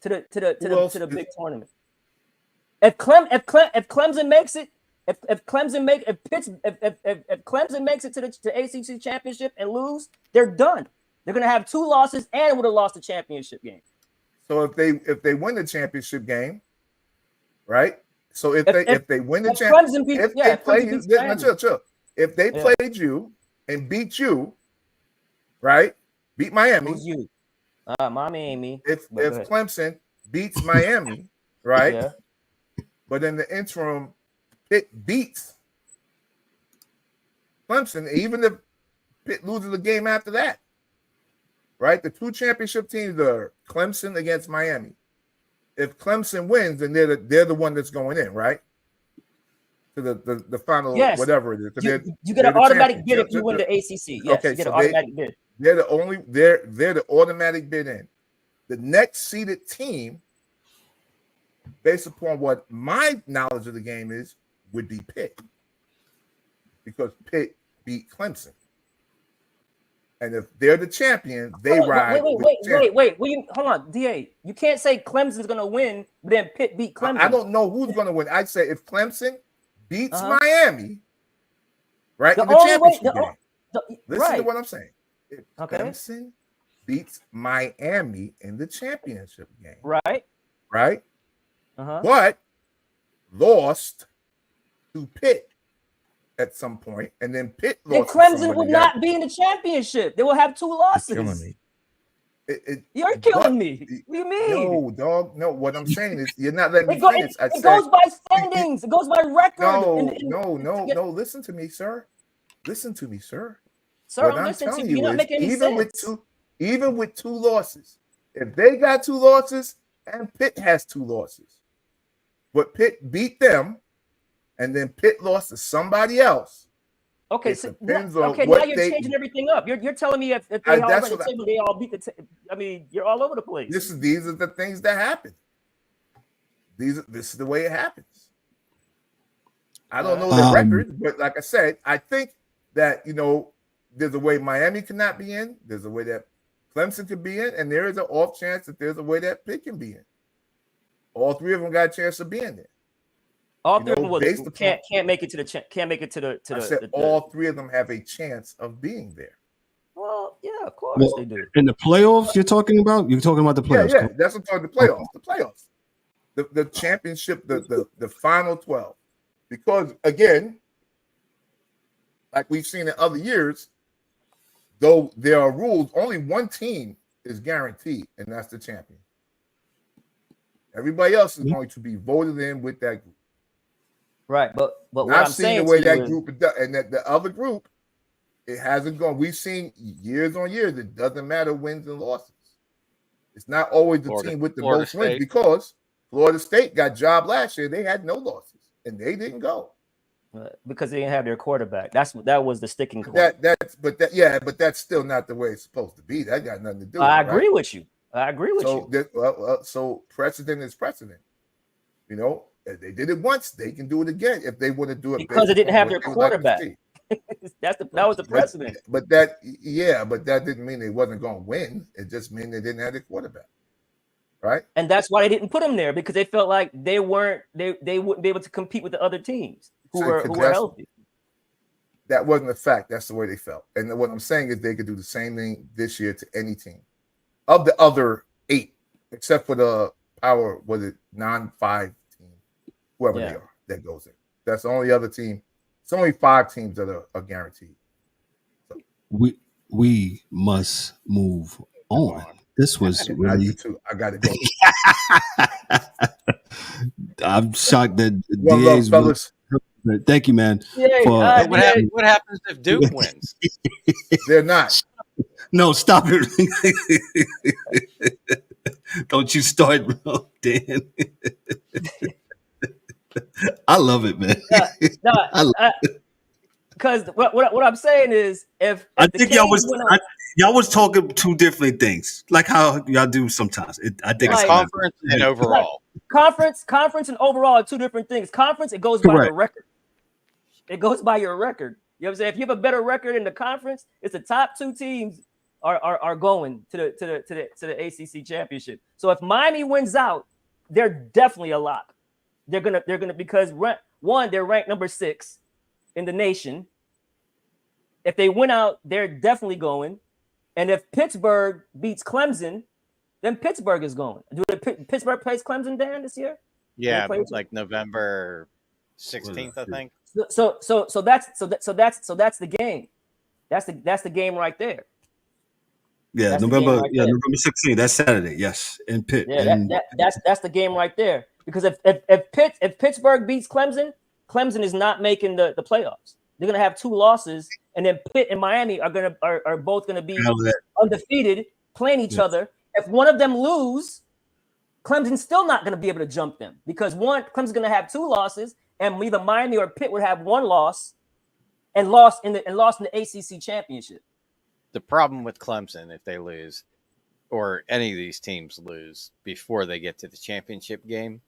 to the big tournament. If Clemson makes it, if Clemson makes it to the ACC championship and lose, they're done. They're gonna have 2 losses and would have lost the championship game. So if they win the championship game, right? So if they win the championship, if they played you and beat you, right? Beat Miami. Who's you? Miami. If Clemson beats Miami, right? Yeah. But in the interim, Pitt beats Clemson, even if Pitt loses the game after that, right? The 2 championship teams are Clemson against Miami. If Clemson wins, then they're the one that's going in, right? To the final, whatever it is. You get an automatic bid if you win the ACC. Yes, okay, you get an automatic bid. They're the automatic bid in. The next seeded team, based upon what my knowledge of the game is, would be Pitt, because Pitt beat Clemson. And if they're the champion, they ride. Wait. Hold on, DA. You can't say Clemson's going to win, but then Pitt beat Clemson. I don't know who's going to win. I'd say if Clemson beats Miami, right, in the championship game. Listen to what I'm saying. If Clemson beats Miami in the championship game, right, but lost to Pitt at some point, and then Pitt lost. And Clemson would not be in the championship. They will have 2 losses. You're killing me. You're killing me. What do you mean? No, dog. No, what I'm saying is you're not letting me finish. It goes by standings. It goes by record. No. Listen to me, sir. Sir, what I'm listening to you. You're not making any sense. Even with 2 losses, if they got 2 losses and Pitt has 2 losses, but Pitt beat them, and then Pitt lost to somebody else. Okay, now you're changing everything up. You're telling me if they all run the table, they all beat the table. I mean, you're all over the place. These are the things that happen. This is the way it happens. I don't know the record, but like I said, I think that there's a way Miami cannot be in, there's a way that Clemson could be in, and there is an off chance that there's a way that Pitt can be in. All 3 of them got a chance of being there. All 3 of them can't make it to the. I said all 3 of them have a chance of being there. Well, yeah, of course they do. In the playoffs, you're talking about? You're talking about the playoffs? Yeah, that's what I'm talking about. The playoffs. The championship, the final 12. Because again, like we've seen in other years, though there are rules, only one team is guaranteed, and that's the champion. Everybody else is going to be voted in with that group. Right, but what I'm saying, the way that group is done, and that the other group, it hasn't gone. We've seen years on years. It doesn't matter wins and losses. It's not always the team with the most wins, because Florida State got job last year. They had no losses, and they didn't go because they didn't have their quarterback. That was the sticking point. But that's still not the way it's supposed to be. That got nothing to do with it. I agree with you. So precedent is precedent. If they did it once, they can do it again if they want to do it. Because they didn't have their quarterback. That was the precedent. But that didn't mean they wasn't going to win. It just meant they didn't have their quarterback. Right? And that's why they didn't put him there, because they felt like they wouldn't be able to compete with the other teams who were healthy. That wasn't a fact. That's the way they felt. And what I'm saying is they could do the same thing this year to any team of the other 8, except for the power, was it 9-5 team, whoever they are that goes in. That's the only other team. It's only 5 teams that are guaranteed. So. We must move on. This was really. I got to go. I'm shocked that One love, fellas. Thank you, man. What happens if Duke wins? They're not. No, stop it. Don't you start, bro, Dan. I love it, man. Because what I'm saying is, if I think y'all was talking 2 different things, like how y'all do sometimes. I think it's conference and overall. Conference and overall are 2 different things. Conference, it goes by your record. It goes by your record. You know what I'm saying? If you have a better record in the conference, it's the top 2 teams are going to the ACC championship. So if Miami wins out, they're definitely a lock. they're gonna because one, they're ranked number 6 in the nation. If they win out, they're definitely going. And if Pittsburgh beats Clemson, then Pittsburgh is going. Pittsburgh plays Clemson, Dan, this year? Yeah, like November 16th, I think. So that's the game. That's the game right there. Yeah, that's November right November 16th. That's Saturday. Yes, in Pitt. Yeah, that's the game right there. Because if Pittsburgh beats Clemson, Clemson is not making the playoffs. They're gonna have 2 losses, and then Pitt and Miami are both gonna be undefeated, playing each other. If one of them lose, Clemson's still not gonna be able to jump them because Clemson's gonna have 2 losses, and either Miami or Pitt would have 1 loss and lost in the ACC championship. The problem with Clemson, if they lose, or any of these teams lose before they get to the championship game,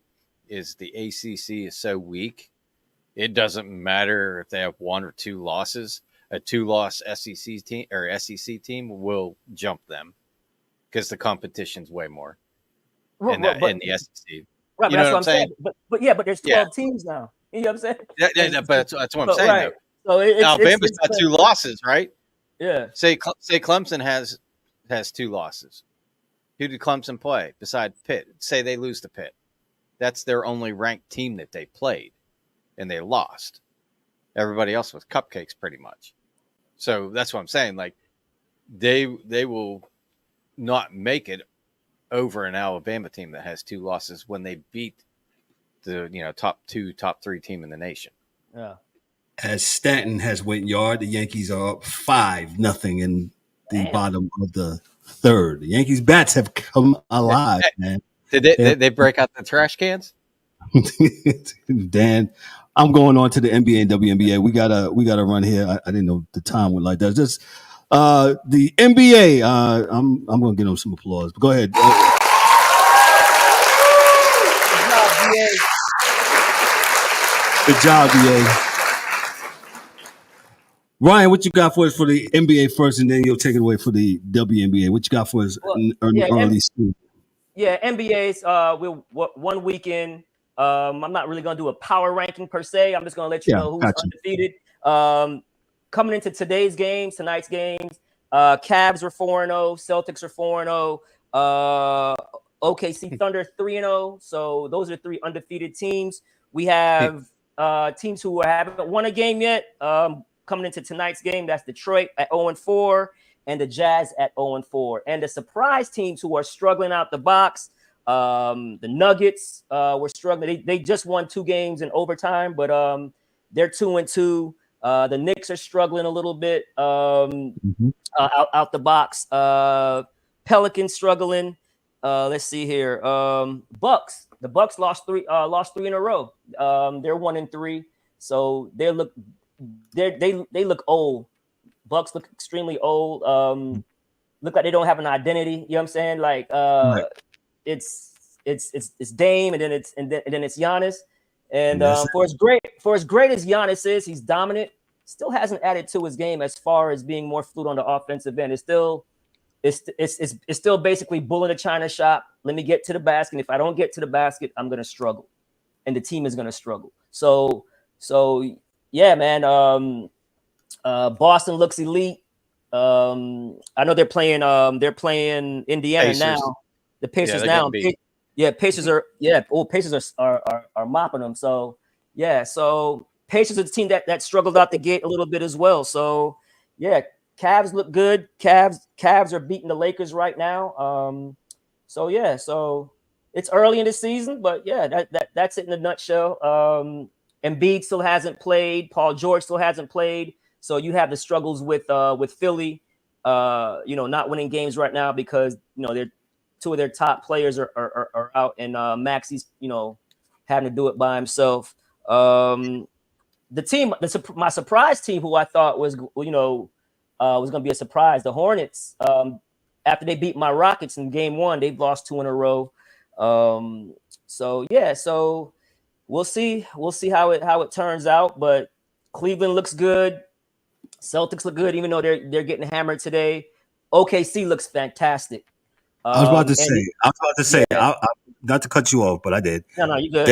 is the ACC is so weak. It doesn't matter if they have 1 or 2 losses. A 2-loss SEC team or SEC team will jump them because the competition's way more in the SEC. Right, you know what I'm saying? But there's 12 teams now. You know what I'm saying? Yeah, but that's what I'm saying. Right. So Alabama's got 2 losses, right? Yeah. Say Clemson has 2 losses. Who did Clemson play besides Pitt? Say they lose to Pitt. That's their only ranked team that they played, and they lost. Everybody else was cupcakes pretty much. So that's what I'm saying. Like they will not make it over an Alabama team that has 2 losses when they beat the top 2, top 3 team in the nation. Yeah. As Stanton has went yard, the Yankees are up 5-0 in the bottom of the 3rd. The Yankees bats have come alive, man. Did they break out the trash cans? Dan, I'm going on to the NBA and WNBA. We gotta run here. I didn't know the time went like that. Just the NBA. I'm gonna give them some applause. But go ahead. Good job, BA. Ryan, what you got for us for the NBA first, and then you'll take it away for the WNBA. What you got for us early season? Yeah, NBA's we're 1 weekend. I'm not really gonna do a power ranking per se. I'm just gonna let you know who's undefeated. Coming into tonight's games, Cavs are 4-0, Celtics are 4-0, OKC Thunder 3-0. So those are 3 undefeated teams. We have teams who haven't won a game yet. Coming into tonight's game, that's Detroit at 0-4 and the Jazz at 0-4. And the surprise teams who are struggling out the box, the Nuggets were struggling. They just won 2 games in overtime, but they're 2-2. The Knicks are struggling a little bit out the box. Pelicans struggling. Let's see here. Bucks. The Bucks lost 3 in a row. They're 1-3. So they look old. Bucks look extremely old. Look like they don't have an identity. You know what I'm saying? Like right. It's Dame, and then it's Giannis. And for as great as Giannis is, he's dominant. Still hasn't added to his game as far as being more fluid on the offensive end. It's still basically bull in a china shop. Let me get to the basket. And if I don't get to the basket, I'm gonna struggle, and the team is gonna struggle. So yeah, man. Boston looks elite. I know they're playing Indiana Pacers. Now. The Pacers now. Pacers are Pacers are mopping them. So yeah, so Pacers are the team that struggled out the gate a little bit as well. So yeah, Cavs look good. Cavs are beating the Lakers right now. So yeah, so it's early in the season, but yeah, that's it in a nutshell. Embiid still hasn't played. Paul George still hasn't played. So you have the struggles with Philly, not winning games right now because they're 2 of their top players are out, and Maxi's having to do it by himself. My surprise team, who I thought was going to be a surprise, the Hornets. After they beat my Rockets in Game 1, they've lost 2 in a row. So we'll see how it turns out. But Cleveland looks good. Celtics look good, even though they're getting hammered today. OKC looks fantastic. I was about to say, not to cut you off, but I did. No, you good.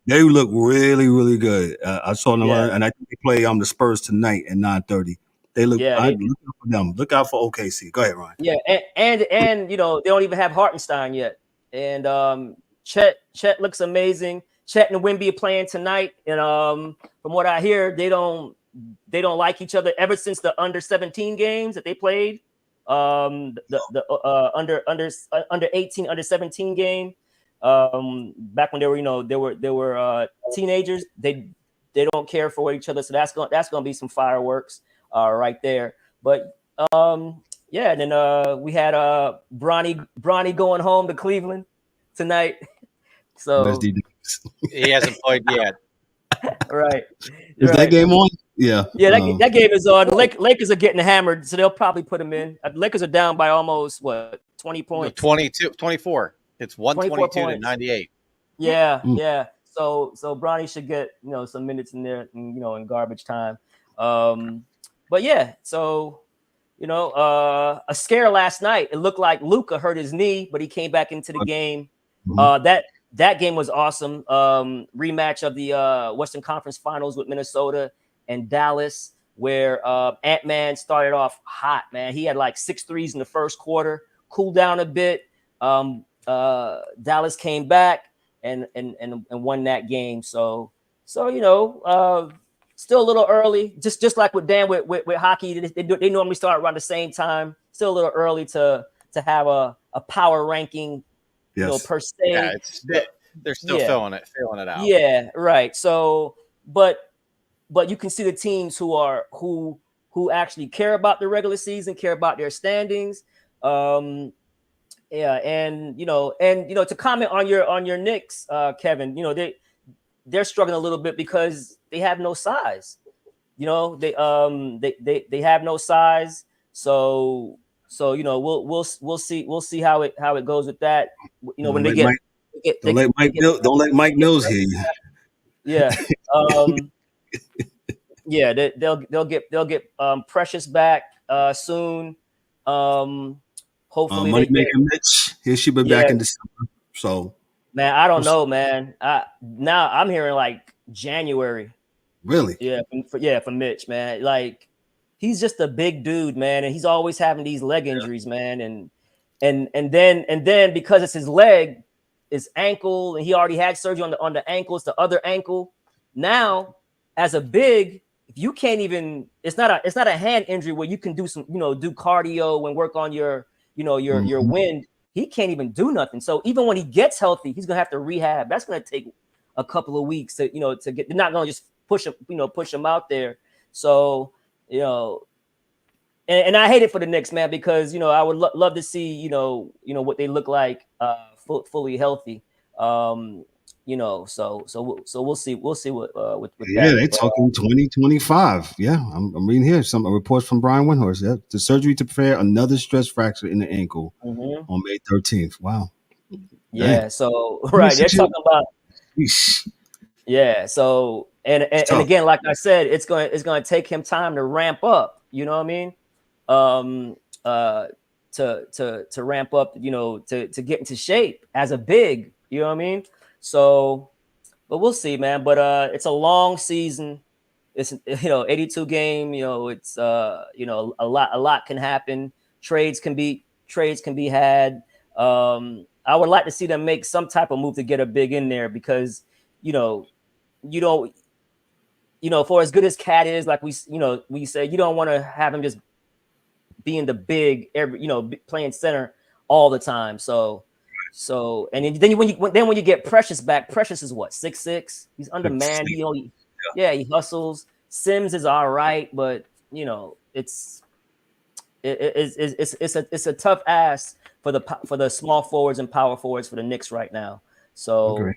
They look really, really good. I saw them, and I think they play the Spurs tonight at 9:30. They look. Yeah, look out for them. Look out for OKC. Go ahead, Ryan. Yeah, and they don't even have Hartenstein yet. And Chet looks amazing. Chet and Wemby are playing tonight, and from what I hear, they don't like each other ever since the under 17 games that they played. The under 18, under 17 game. Back when they were teenagers, they don't care for each other. So that's gonna be some fireworks right there. But and then we had Bronny going home to Cleveland tonight. So he hasn't played yet. Right. Is that game on? Yeah. Yeah, that game is on. The Lakers are getting hammered, so they'll probably put them in. The Lakers are down by almost 20 points. 24. It's 122 to 98. Yeah, yeah. So Bronny should get some minutes in there, in garbage time. But yeah, so a scare last night. It looked like Luka hurt his knee, but he came back into the game. That game was awesome. Rematch of the Western Conference Finals with Minnesota and Dallas, where Ant-Man started off hot, man. He had like 6 threes in the first quarter, cooled down a bit. Dallas came back and won that game. So still a little early, just like with Dan with hockey. They normally start around the same time. Still a little early to have a power ranking. Yes. Per se. Yeah, they're still filling it out. Yeah, right. So, but you can see the teams who actually care about the regular season, care about their standings. And to comment on your Knicks, Kevin, they're struggling a little bit because they have no size. They have no size. So we'll see how it goes with that. When they get don't let Mike Mills hear you. Yeah. Yeah, they'll get Precious back soon. Hopefully Money making Mitch. He should be back in December. So man, I don't know, man. Now I'm hearing like January. Really? Yeah, for Mitch, man. Like he's just a big dude, man, and he's always having these leg injuries, man. And then because it's his leg, his ankle, and he already had surgery on the ankle, it's the other ankle. Now, as a big, if you can't even, it's not a hand injury where you can do some, do cardio and work on your wind. He can't even do nothing. So even when he gets healthy, he's gonna have to rehab. That's gonna take a couple of weeks to get. They're not gonna just push him out there. So and I hate it for the Knicks, man, because I would love to see what they look like fully healthy. So we'll see what with that. They're talking 2025. Yeah, I'm reading here some reports from Brian Windhorst. Yeah, the surgery to prepare another stress fracture in the ankle on May 13th. Wow. Yeah. Dang. So right, they're talking about. Yeah. So and again, like I said, it's going to take him time to ramp up. You know what I mean? To ramp up. To get into shape as a big. You know what I mean? So, but we'll see, man. But it's a long season. It's 82 game. It's a lot can happen. Trades can be had. I would like to see them make some type of move to get a big in there because for as good as Cat is, like we say, you don't want to have him just being the big playing center all the time. So and then when you get Precious back, Precious is what 6'6". He's undermanned. He hustles. Sims is all right, but it's a tough ask for the small forwards and power forwards for the Knicks right now. So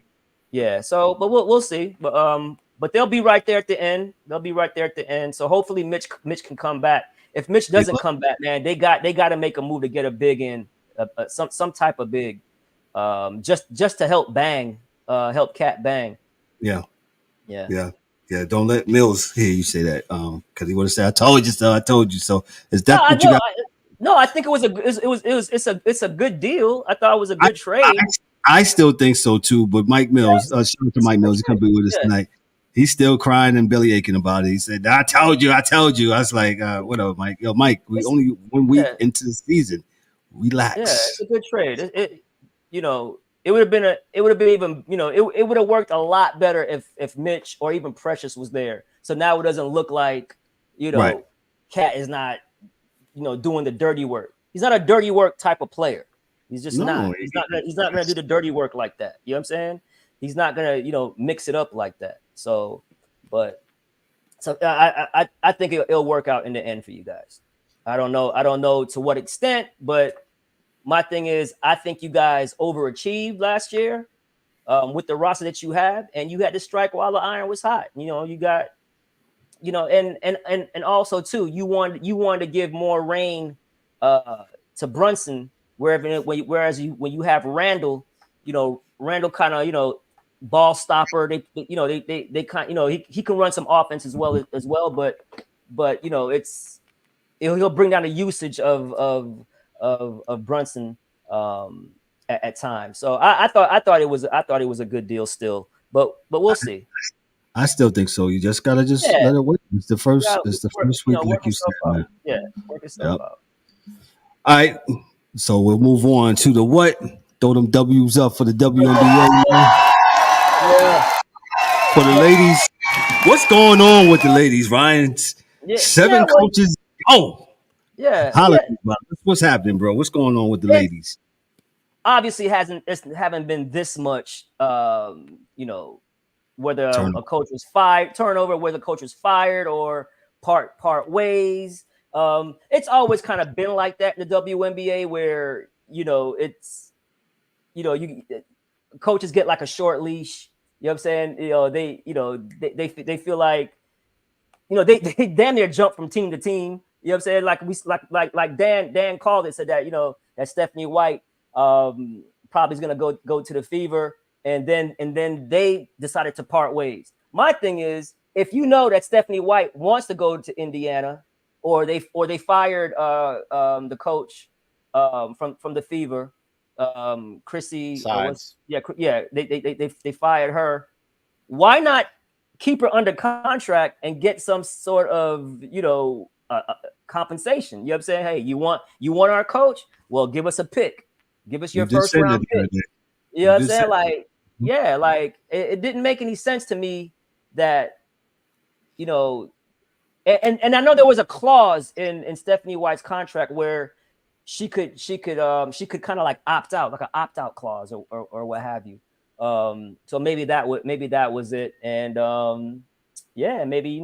yeah, so but we'll see. But they'll be right there at the end. So hopefully Mitch can come back. If Mitch doesn't come back, man, they got to make a move to get a big in, some type of big. Just to help Cat bang. Yeah. Don't let Mills hear you say that, because he would have said, "I told you so." I told you so. Is that what you got? No, I think it's a good deal. I thought it was a good trade. I still think so too. But Mike Mills, shout out to Mike Mills, he's gonna be with us tonight. He's still crying and belly aching about it. He said, "I told you." I was like, "Whatever, Mike. Yo, Mike, we only 1 week into the season. Relax." Yeah, it's a good trade. It would have been even, it would have worked a lot better if Mitch or even Precious was there. So now it doesn't look like, Right. Cat is not, doing the dirty work. He's not a dirty work type of player. He's just not. He's not gonna do the dirty work like that. You know what I'm saying? He's not gonna, mix it up like that. So I think it'll work out in the end for you guys. I don't know to what extent, but my thing is, I think you guys overachieved last year with the roster that you have, and you had to strike while the iron was hot. You got, and also too, you wanted to give more reign to Brunson, whereas when you have Randall, Randall kind of, ball stopper. They kind, he can run some offense as well, but he'll bring down the usage of Brunson at times. So I thought it was a good deal still, but we'll see. I still think so. You just gotta let it wait. It's the first week, like you said, man. Yeah, work yourself out. All right, so we'll move on to the what. Throw them W's up for the WNBA. Yeah. For the ladies, what's going on with the ladies, Ryan? 7 coaches. What's happening, bro? What's going on with the ladies? Obviously, haven't been this much. Whether a coach was fired, turnover, whether the coach was fired or part ways. It's always kind of been like that in the WNBA, where it's coaches get like a short leash. You know what I'm saying? They feel like they damn near jump from team to team. You know what I'm saying? Like Dan called it, said that that Stephanie White probably is gonna go to the Fever, and then they decided to part ways. My thing is, if you know that Stephanie White wants to go to Indiana, or they fired the coach from the Fever, Chrissy Sides. They fired her. Why not keep her under contract and get some sort of compensation? You know what I'm saying? Hey, you want our coach? Well, give us a pick. Give us your first round pick. You know what I'm saying? Like it didn't make any sense to me that and I know there was a clause in Stephanie White's contract where she could kind of like opt out, like an opt out clause or what have you. So maybe that was it. And maybe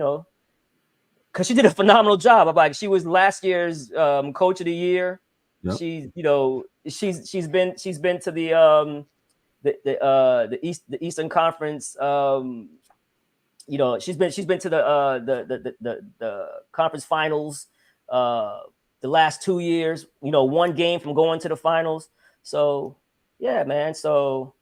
because she did a phenomenal job. Like, she was last year's coach of the year. Yep. She's been to the Eastern Conference. She's been to the conference finals the last 2 years. One game from going to the finals. So yeah, man. So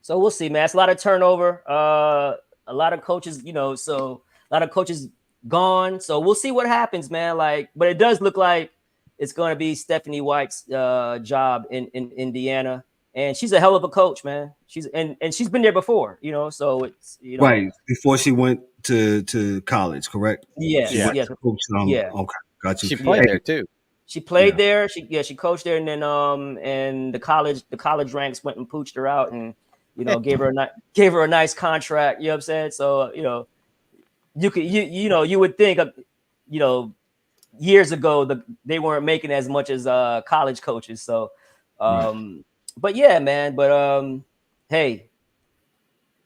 we'll see, man. It's a lot of turnover. A lot of coaches, so a lot of coaches gone. So we'll see what happens, man. But it does look like it's going to be Stephanie White's job in Indiana. And she's a hell of a coach, man. She's been there before, so it's, right before she went to college, correct? Yeah. Okay, got you. She played there too. She played there. She coached there, and then and the college ranks went and pooched her out, and gave her a nice contract. You know what I'm saying? So you would think years ago they weren't making as much as college coaches. So but yeah, man. But hey,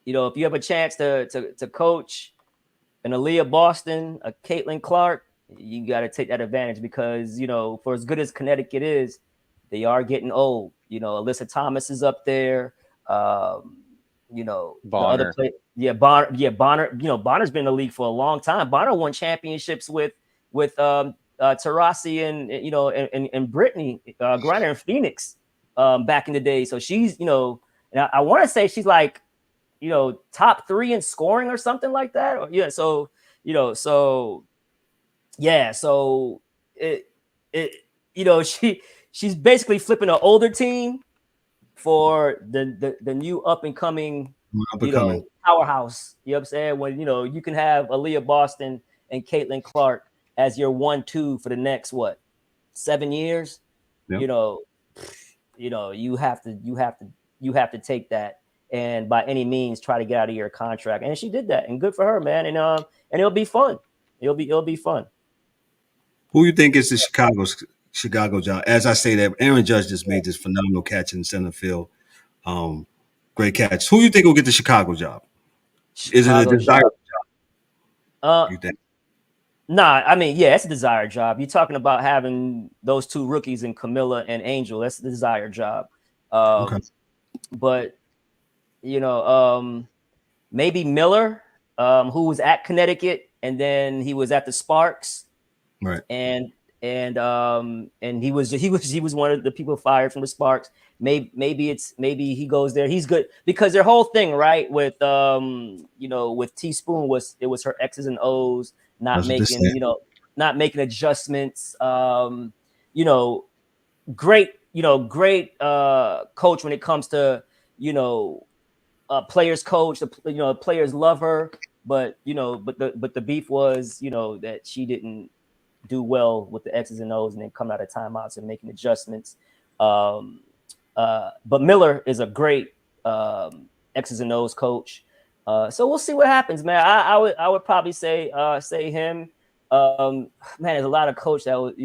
if you have a chance to coach an Aaliyah Boston, a Caitlin Clark, you got to take that advantage, because for as good as Connecticut is, they are getting old. Alyssa Thomas is up there. Bonner. Bonner. Bonner's been in the league for a long time. Bonner won championships with Taurasi and Brittany Griner in Phoenix back in the day. So she's and I want to say she's like top 3 in scoring or something like that. So she's basically flipping an older team for the new up and coming, powerhouse. You know what I'm saying? When you can have Aaliyah Boston and Caitlin Clark as your 1-2 for the next 7 years. Yep. You have to take that, and by any means try to get out of your contract. And she did that, and good for her, man. And it'll be fun. It'll be fun. Who you think is the Chicago job? As I say that, Aaron Judge just made this phenomenal catch in center field. Great catch. Who you think will get the Chicago job? Is it a desired job? You think? Nah, I mean, yeah, it's a desired job. You're talking about having those two rookies in Camilla and Angel. That's a desired job. Okay. But maybe Miller, who was at Connecticut and then he was at the Sparks, right? And he was one of the people fired from the Sparks. Maybe he goes there. He's good because their whole thing, right, with with Teaspoon was her X's and O's, not making adjustments. Great coach when it comes to players coach. Players love her, but the beef was that she didn't do well with the X's and O's and then come out of timeouts and making adjustments. But Miller is a great X's and O's coach. So we'll see what happens, man. I would probably say him. Man, there's a lot of coaches that would,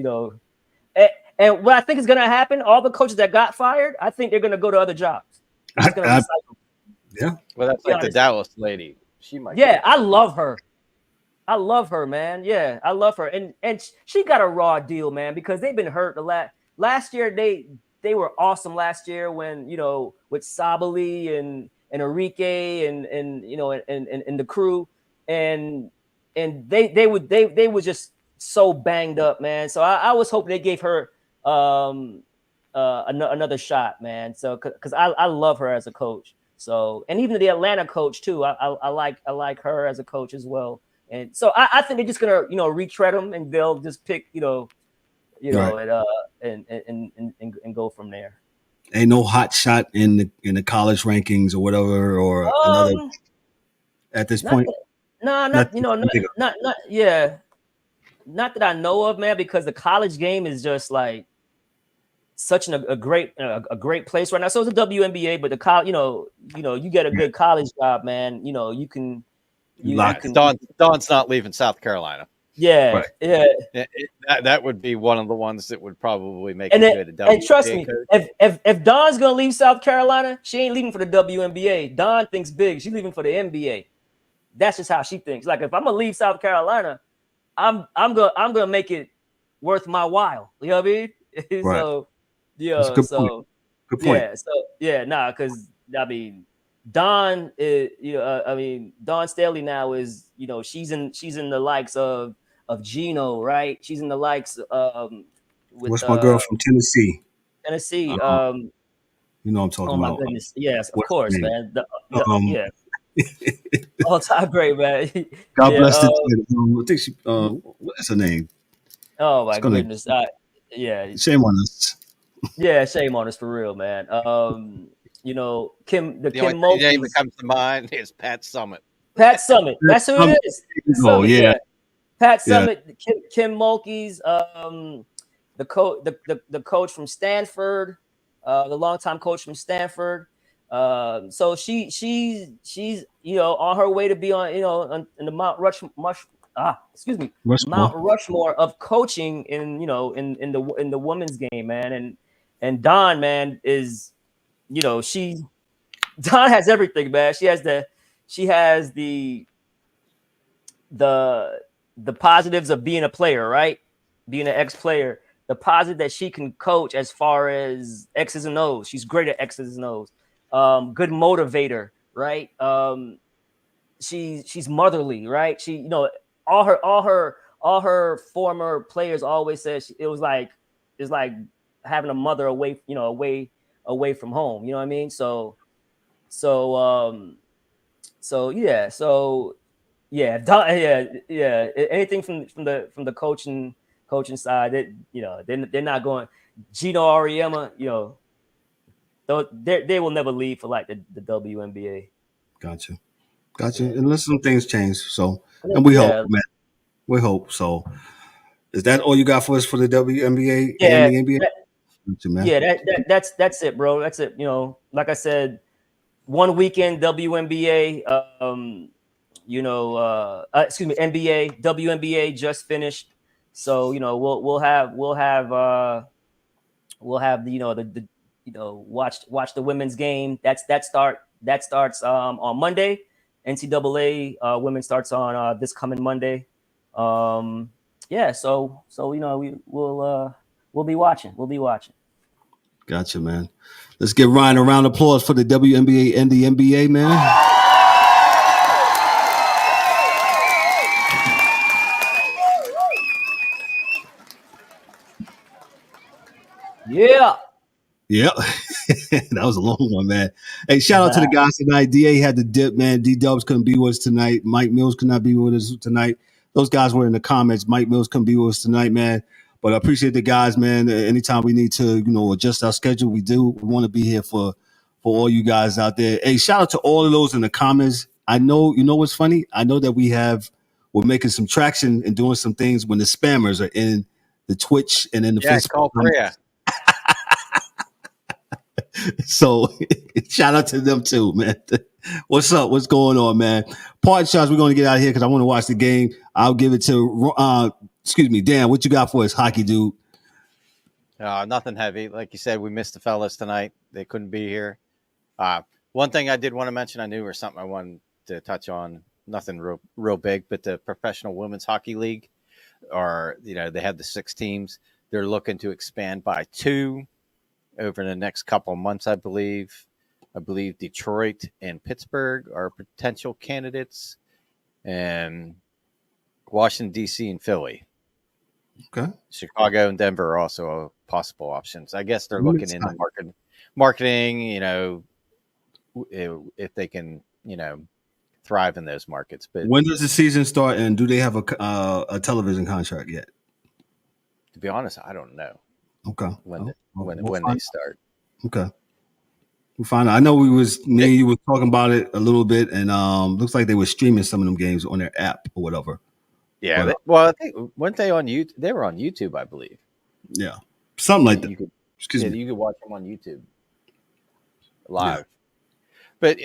and what I think is going to happen, all the coaches that got fired, I think they're going to go to other jobs. Yeah. Well, that's like the Dallas lady. She might. Yeah, I love her. I love her, man. Yeah, I love her. And she got a raw deal, man, because they've been hurt last year. They were awesome last year when, with Sabali and Enrique and the crew. And they were just so banged up, man. So I was hoping they gave her another shot, man. So because I love her as a coach. So, and even the Atlanta coach too. I like her as a coach as well. And so I think they're just gonna retread them, and they'll just pick right. and go from there. Ain't no hot shot in the college rankings or whatever or another at this point. Not that I know of, man. Because the college game is just like such a great place right now. So it's a WNBA, but the college, you get a good college job, man. You can. Dawn's not leaving South Carolina. Yeah, right. Yeah. That would be one of the ones that would probably make it good. And trust me, if Dawn's gonna leave South Carolina, she ain't leaving for the WNBA. Dawn thinks big. She's leaving for the NBA. That's just how she thinks. Like if I'm gonna leave South Carolina, I'm gonna make it worth my while. You know what I mean? Right. So yeah. That's a good point. Good point. Yeah. So yeah, because I mean. Dawn is, Dawn Staley now is, she's in the likes of Gino, right? She's in the likes what's my girl from Tennessee? Tennessee. I'm talking about. Oh my goodness, yes, of course, man. Yeah, all time great, man. God bless the. I think she. What's her name? Oh my goodness. Yeah. Shame on us. Yeah, shame on us for real, man. Kim only name that comes to mind is Pat Summit. Pat Summit. That's who it is. Oh yeah. Pat Summit, Kim Mulkey's the coach from Stanford, the longtime coach from Stanford. So she's on her way to be on in the Mount Rushmore of coaching in the women's game, man. And Dawn, man, is Dawn has everything, man. She has the positives of being a player, right? Being an ex-player. The positive that she can coach as far as X's and O's. She's great at X's and O's. Good motivator, right? She's motherly, right? She, all her former players always said it's like having a mother away from home, you know what I mean? So anything from the coaching side, that they're not going. Gino Auriemma, though they will never leave for like the WNBA. Gotcha. Unless some things change. So, and we hope, man. We hope. So, is that all you got for us for the WNBA and the NBA? That's it, bro. That's it. Like I said, one weekend WNBA. Excuse me, NBA, WNBA just finished. So we'll have the watch the women's game. That starts on Monday. NCAA women starts on this coming Monday. So we'll be watching. Gotcha, man. Let's give Ryan a round of applause for the WNBA and the NBA, man. Yeah. Yep. That was a long one, man. Hey, shout out to the guys tonight. DA had the dip, man. D-Dubs couldn't be with us tonight. Mike Mills could not be with us tonight. Those guys were in the comments. Mike Mills couldn't be with us tonight, man. But I appreciate the guys, man. Anytime we need to, adjust our schedule, we do. We want to be here for all you guys out there. Hey, shout out to all of those in the comments. I know, what's funny? I know that we're making some traction and doing some things when the spammers are in the Twitch and in the Facebook. Korea. So shout out to them too, man. What's up? What's going on, man? Part shots. We're going to get out of here because I want to watch the game. I'll give it to, Dan. What you got for us, hockey dude? Nothing heavy. Like you said, we missed the fellas tonight. They couldn't be here. One thing I did want to mention, I knew or something I wanted to touch on. Nothing real big, but the Professional Women's Hockey League, they have the 6 teams. They're looking to expand by 2 over the next couple of months, I believe. I believe Detroit and Pittsburgh are potential candidates, and Washington, D.C. and Philly. Okay. Chicago and Denver are also possible options. I guess they're looking into marketing, if they can, thrive in those markets. But when does the season start, and do they have a television contract yet? To be honest, I don't know. Okay. When they start. Okay. We'll find out. I know me and you were talking about it a little bit, and looks like they were streaming some of them games on their app or whatever. Yeah. I think weren't they on YouTube? They were on YouTube, I believe. Yeah. Something like that. You could watch them on YouTube live. Yeah. But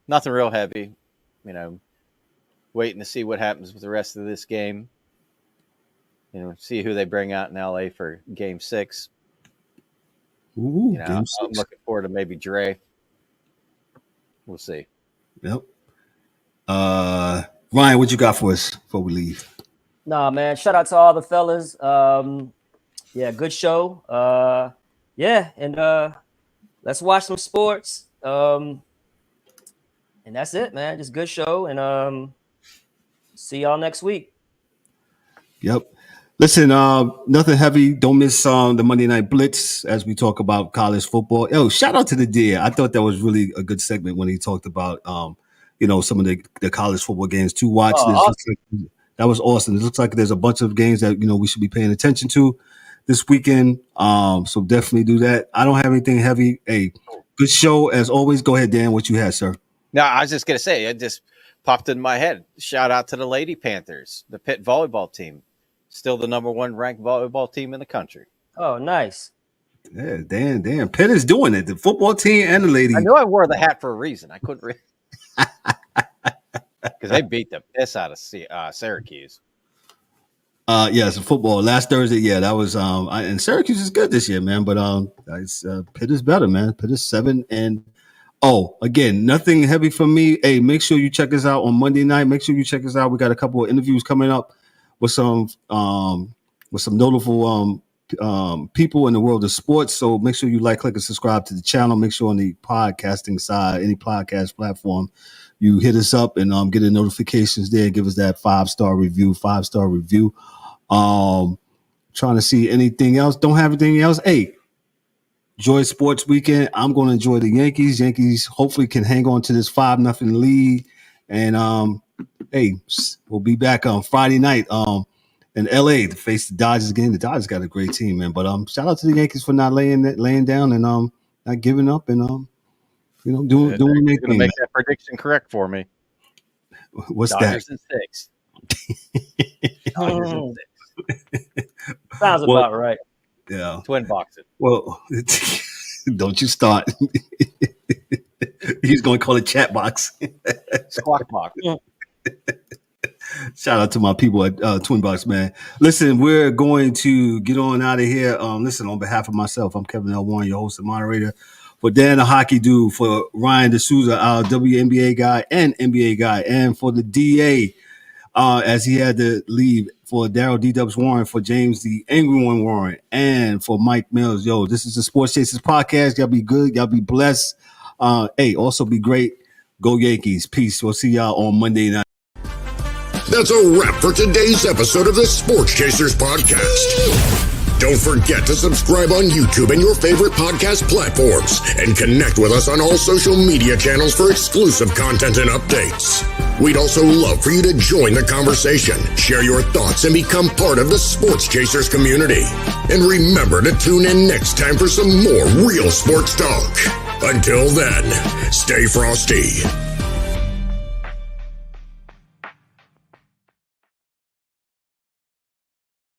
nothing real heavy. Waiting to see what happens with the rest of this game. See who they bring out in LA for Game 6. Ooh, Game 6. I'm looking forward to maybe Dre. We'll see. Yep. Ryan, what you got for us before we leave? Nah, man. Shout out to all the fellas. Good show. And let's watch some sports. And that's it, man. Just good show. And see y'all next week. Yep. Listen, nothing heavy. Don't miss the Monday Night Blitz as we talk about college football. Yo, shout out to the deer. I thought that was really a good segment when he talked about, some of the college football games to watch. Awesome. That was awesome. It looks like there's a bunch of games that, we should be paying attention to this weekend. So definitely do that. I don't have anything heavy. Hey, good show as always. Go ahead, Dan. What you had, sir? No, I was just going to say, it just popped in my head. Shout out to the Lady Panthers, the Pitt volleyball team. Still the number 1 ranked volleyball team in the country. Oh, nice. Yeah, damn. Pitt is doing it. The football team and the lady. I knew I wore the hat for a reason. I couldn't really. Because they beat the piss out of Syracuse. It's football. Last Thursday, that was and Syracuse is good this year, man. But Pitt is better, man. Pitt is 7-0. Again, nothing heavy for me. Hey, make sure you check us out on Monday night. Make sure you check us out. We got a couple of interviews coming up with some notable people in the world of sports. So make sure you click, and subscribe to the channel. Make sure on the podcasting side, any podcast platform, you hit us up and get the notifications there. Give us that 5-star review. Trying to see anything else. Don't have anything else. Hey, enjoy sports weekend. I'm going to enjoy the Yankees. Yankees hopefully can hang on to this 5-0 lead. And hey, we'll be back on Friday night in LA to face the Dodgers again. The Dodgers got a great team, man. But shout out to the Yankees for not laying down and not giving up, and doing their Going to thing. make that prediction correct for me. What's Dodgers that? in 6. Dodgers in 6. Sounds about right. Yeah. Twin boxing. Well, don't you start. He's going to call it chat box. Squawk box. Shout out to my people at Twin Box, man. Listen, we're going to get on out of here. Listen, on behalf of myself, I'm Kevin L. Warren, your host and moderator. For Dan, the hockey dude. For Ryan D'Souza, our WNBA guy and NBA guy. And for the DA, as he had to leave. For Daryl D-Dubs Warren. For James, the Angry One Warren. And for Mike Mills. Yo, this is the Sports Chasers Podcast. Y'all be good. Y'all be blessed. Hey, also be great. Go Yankees. Peace. We'll see y'all on Monday night. That's a wrap for today's episode of the Sports Chasers Podcast. Don't forget to subscribe on YouTube and your favorite podcast platforms and connect with us on all social media channels for exclusive content and updates. We'd also love for you to join the conversation, share your thoughts, and become part of the Sports Chasers community. And remember to tune in next time for some more real sports talk. Until then, stay frosty.